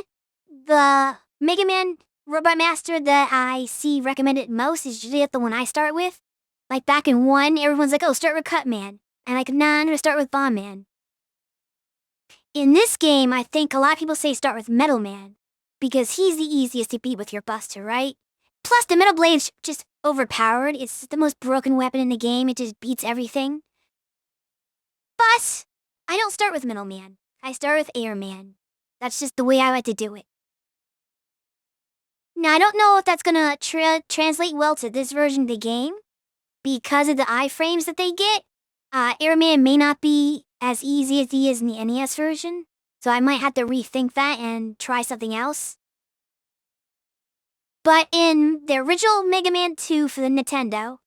the Mega Man Robot Master that I see recommended most is usually the one I start with. Like back in 1, everyone's like, oh, start with Cut Man. And like, nah, I'm gonna start with Bomb Man. In this game, I think a lot of people say start with Metal Man, because he's the easiest to beat with your Buster, right? Plus, the Metal Blade's just overpowered. It's the most broken weapon in the game. It just beats everything. But I don't start with Metal Man. I start with Air Man. That's just the way I like to do it. Now, I don't know if that's gonna translate well to this version of the game. Because of the iframes that they get, Air Man may not be as easy as he is in the NES version. So I might have to rethink that and try something else. But in the original Mega Man 2 for the Nintendo,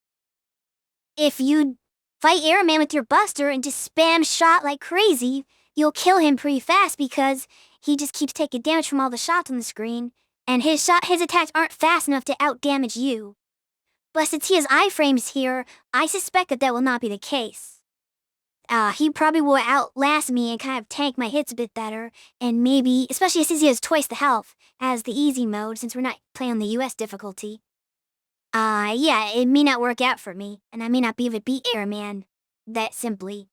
if you fight Air Man with your Buster and just spam shot like crazy, you'll kill him pretty fast because he just keeps taking damage from all the shots on the screen, and his attacks aren't fast enough to out-damage you. But since he has iframes here, I suspect that will not be the case. He probably will outlast me and kind of tank my hits a bit better, and maybe, especially since he has twice the health as the easy mode, since we're not playing on the US difficulty. Yeah, it may not work out for me, and I may not be able to beat Air Man that simply.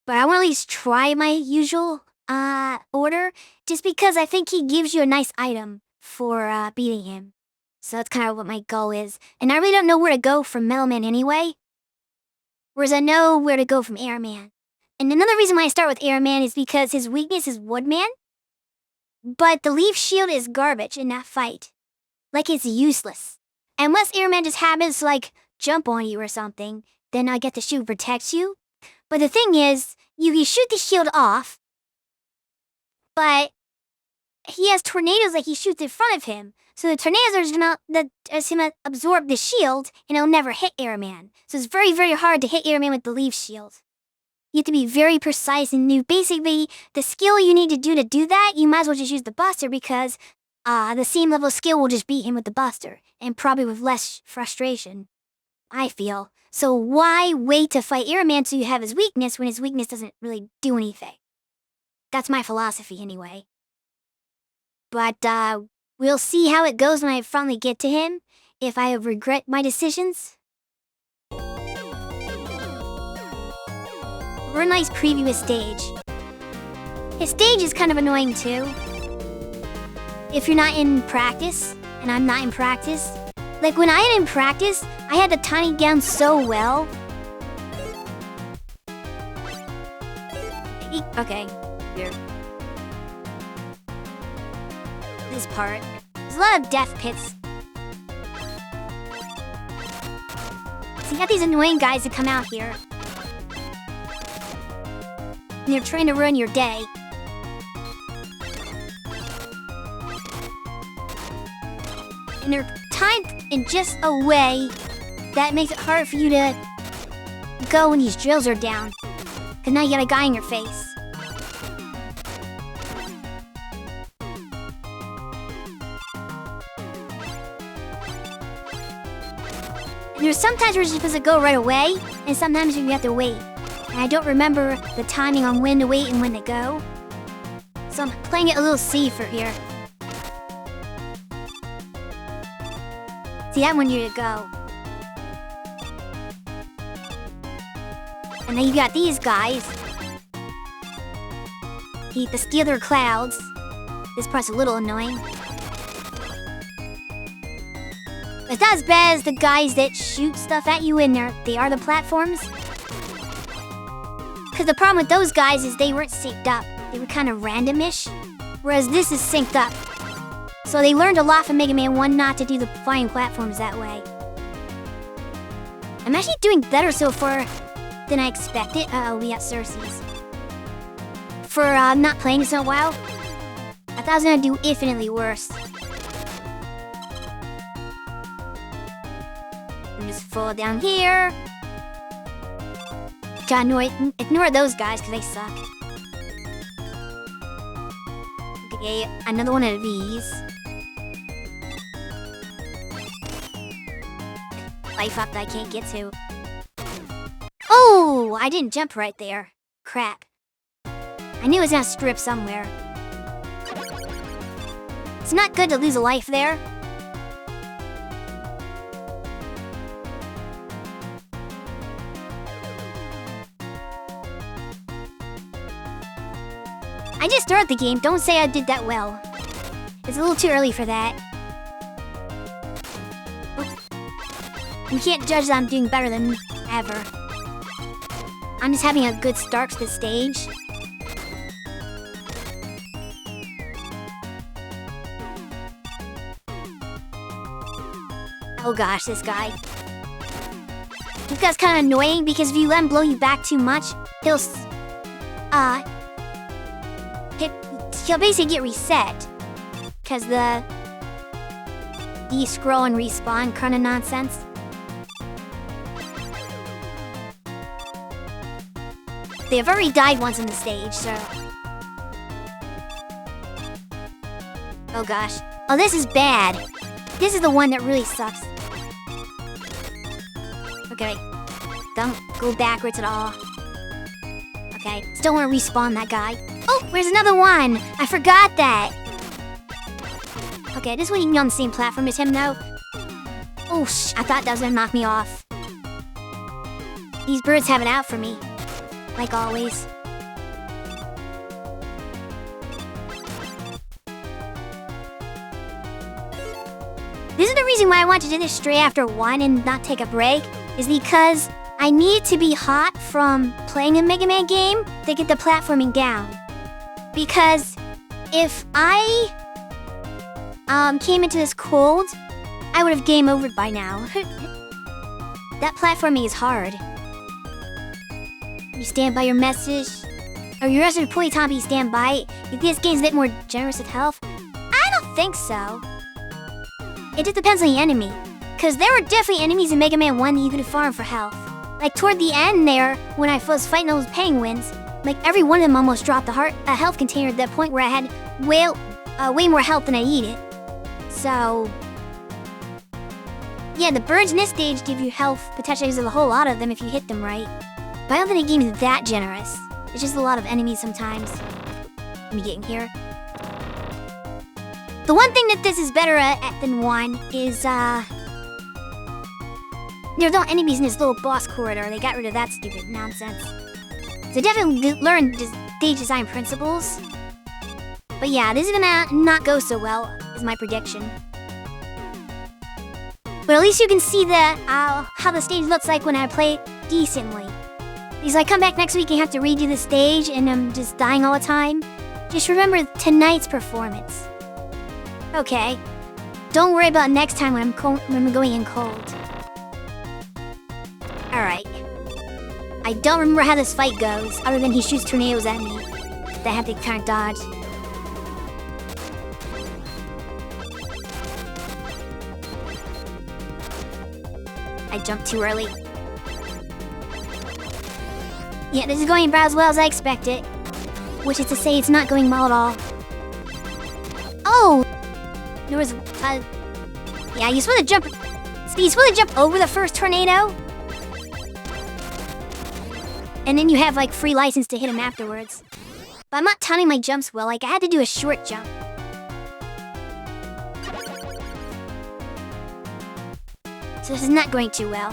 But I want to at least try my usual order, just because I think he gives you a nice item for beating him. So that's kind of what my goal is. And I really don't know where to go from Metal Man anyway. Whereas I know where to go from Air Man. And another reason why I start with Air Man is because his weakness is Woodman. But the Leaf Shield is garbage in that fight. Like, it's useless. Unless Air Man just happens to, like, jump on you or something, then I get the shield protects you. But the thing is, you can shoot the shield off, but he has tornadoes that he shoots in front of him. So the tornadoes are gonna absorb the shield, and it'll never hit Air Man. So it's very, very hard to hit Air Man with the Leaf Shield. You have to be very precise and new. Basically, the skill you need to do that, you might as well just use the Buster because the same level of skill will just beat him with the Buster, and probably with less frustration, I feel. So why wait to fight Air Man so you have his weakness when his weakness doesn't really do anything? That's my philosophy anyway. But we'll see how it goes when I finally get to him, if I regret my decisions. We're a nice preview of stage. His stage is kind of annoying too. If you're not in practice, and I'm not in practice. Like when I am in practice, I had the timing down so well. Okay, here. This part. There's a lot of death pits. So you got these annoying guys that come out here. And they're trying to ruin your day. And they're timed in just a way that makes it hard for you to go when these drills are down. Cause now you got a guy in your face. And there's sometimes where you're supposed to go right away, and sometimes you have to wait. And I don't remember the timing on when to wait and when to go. So I'm playing it a little safer here. See, I want you to go. And then you got these guys. The steal their clouds. This part's a little annoying. It's not as bad as the guys that shoot stuff at you in they are the platforms. Because the problem with those guys is they weren't synced up. They were kind of randomish. Whereas this is synced up. So they learned a lot from Mega Man 1 not to do the flying platforms that way. I'm actually doing better so far than I expected. Uh-oh, we got Cersei's. For not playing this in a while, I thought I was gonna do infinitely worse. Just fall down here. Gotta ignore those guys because they suck. Okay, another one of these. Life up that I can't get to. Oh, I didn't jump right there. Crap. I knew it was gonna strip somewhere. It's not good to lose a life there. I just started the game, don't say I did that well. It's a little too early for that. Oops. You can't judge that I'm doing better than ever. I'm just having a good start to the stage. Oh gosh, this guy. This guy's kind of annoying because if you let him blow you back too much, he'll basically get reset. Because the scroll and respawn kind of nonsense. They've already died once on the stage, so... Oh gosh. Oh, this is bad. This is the one that really sucks. Okay. Don't go backwards at all. Okay. Still want to respawn that guy. Oh, where's another one? I forgot that. Okay, this one you can be on the same platform as him, though. Oh, I thought that was gonna knock me off. These birds have it out for me. Like always. This is the reason why I want to do this straight after 1 and not take a break, is because I need to be hot from playing a Mega Man game to get the platforming down. Because if I came into this cold, I would have game overed by now. That platforming is hard. You stand by your message, or your rest of your pt2, you stand by it. If this game's a bit more generous with health, I don't think so. It just depends on the enemy. Because there were definitely enemies in Mega Man 1 that you could farm for health. Like toward the end there, when I was fighting those penguins, like every one of them almost dropped a health container at that point where I had way more health than I needed. So... yeah, the birds in this stage give you health, potentially there's a whole lot of them if you hit them right. But I don't think the game is that generous. It's just a lot of enemies sometimes. Let me get in here. The one thing that this is better at than 1 is, there's no enemies in this little boss corridor. They got rid of that stupid nonsense. So definitely learn stage design principles. But yeah, this is gonna not go so well, is my prediction. But at least you can see how the stage looks like when I play it decently. Because I come back next week and have to redo the stage and I'm just dying all the time. Just remember tonight's performance. Okay. Don't worry about next time when I'm going in cold. Alright. I don't remember how this fight goes, other than he shoots tornadoes at me that I have to kind of dodge. I jumped too early. Yeah, this is going about as well as I expected. Which is to say, it's not going well at all. Oh! There was, yeah, you're supposed to jump... You're supposed to jump over the first tornado? And then you have, like, free license to hit him afterwards. But I'm not timing my jumps well, like, I had to do a short jump. So this is not going too well.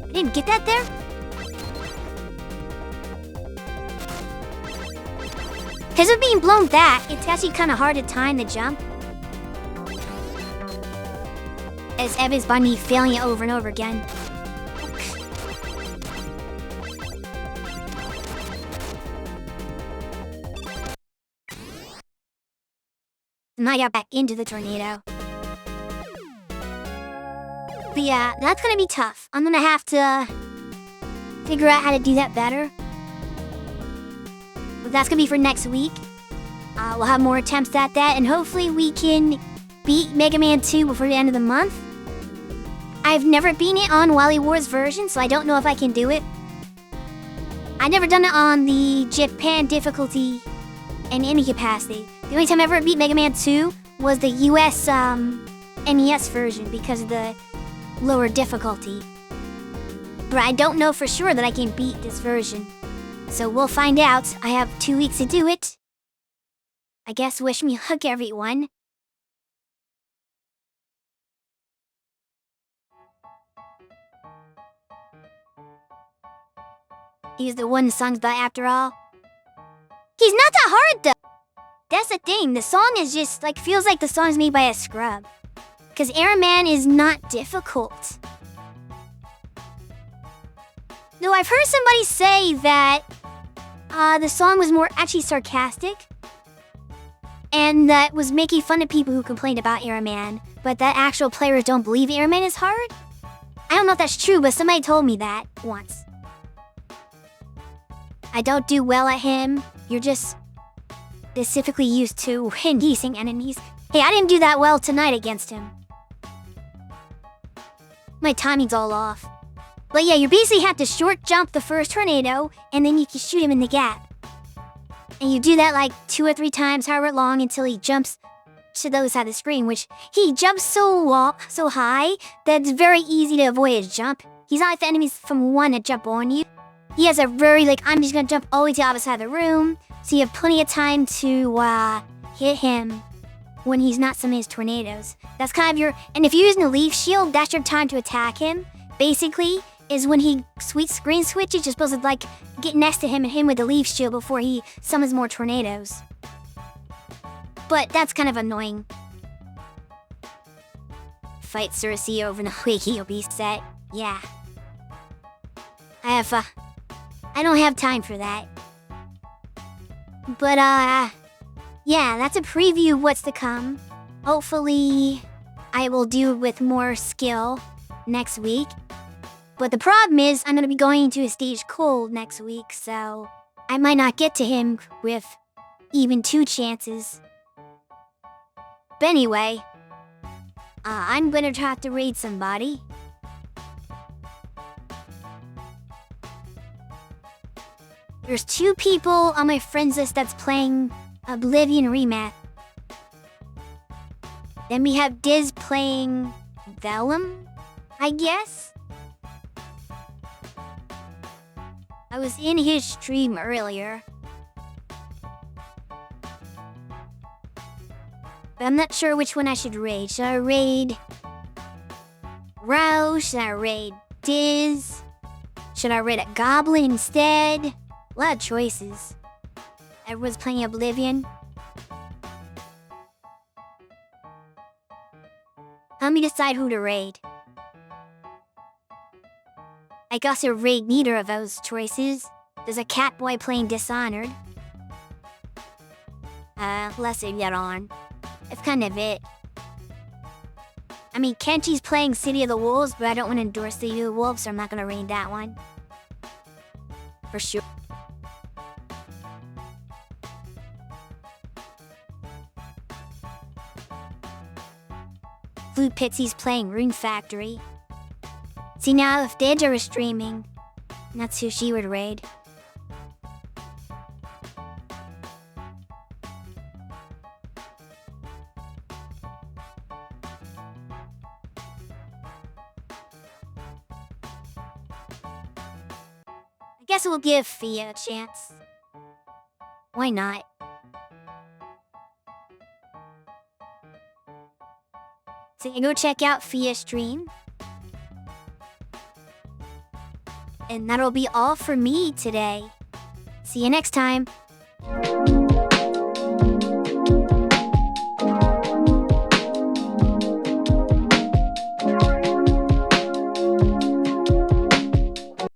I didn't get that there? Because of being blown back, it's actually kind of hard to time the jump. As evidenced by me failing it over and over again. And I got back into the tornado. But yeah, that's gonna be tough. I'm gonna have to figure out how to do that better. But that's gonna be for next week. We'll have more attempts at that, and hopefully we can beat Mega Man 2 before the end of the month. I've never beaten it on Wily Wars version, so I don't know if I can do it. I've never done it on the Japan difficulty in any capacity. The only time I ever beat Mega Man 2 was the US NES version because of the lower difficulty. But I don't know for sure that I can beat this version. So we'll find out. I have 2 weeks to do it. I guess wish me luck, everyone. He's the one the song's about after all. He's not that hard though. That's the thing. The song is just like feels like the song's made by a scrub. Cause Iron Man is not difficult. Though I've heard somebody say that the song was more actually sarcastic. And that was making fun of people who complained about Iron Man. But that actual players don't believe Iron Man is hard. I don't know if that's true, but somebody told me that once. I don't do well at him. You're just specifically used to inducing enemies. Hey, I didn't do that well tonight against him. My timing's all off. But yeah, you basically have to short jump the first tornado, and then you can shoot him in the gap. And you do that like 2 or 3 times, however long, until he jumps to the other side of the screen, which he jumps so high that it's very easy to avoid his jump. He's not like the enemies from 1 that jump on you. He has a very, like, I'm just gonna jump all the way to the opposite side of the room, so you have plenty of time to hit him when he's not summoning his tornadoes. That's kind of your, and if you're using the leaf shield, that's your time to attack him. Basically, is when he screen switches, you're supposed to, like, get next to him and hit him with the leaf shield before he summons more tornadoes. But that's kind of annoying. Fight Cersei over the Wiki Beast set. Yeah. I don't have time for that. But, yeah, that's a preview of what's to come. Hopefully, I will do it with more skill next week. But the problem is, I'm gonna be going to a stage cold next week, so I might not get to him with even 2 chances. But anyway, I'm gonna try to raid somebody. There's 2 people on my friends list that's playing Oblivion Rematch. Then we have Diz playing Vellum, I guess? I was in his stream earlier. But I'm not sure which one I should raid. Should I raid Rouse? Should I raid Diz? Should I raid a Goblin instead? A lot of choices. Everyone's playing Oblivion. Help me decide who to raid. I guess I'll raid neither of those choices. There's a Catboy playing Dishonored. Let's leave that on. That's kind of it. I mean, Kenchi's playing City of the Wolves, but I don't want to endorse City of the Wolves, so I'm not going to raid that one. For sure. Blue Pitsy's playing Rune Factory. See, now if Deja was streaming, that's who she would raid. Guess we'll give Fia a chance. Why not? So you go check out Fia's stream. And that'll be all for me today. See you next time.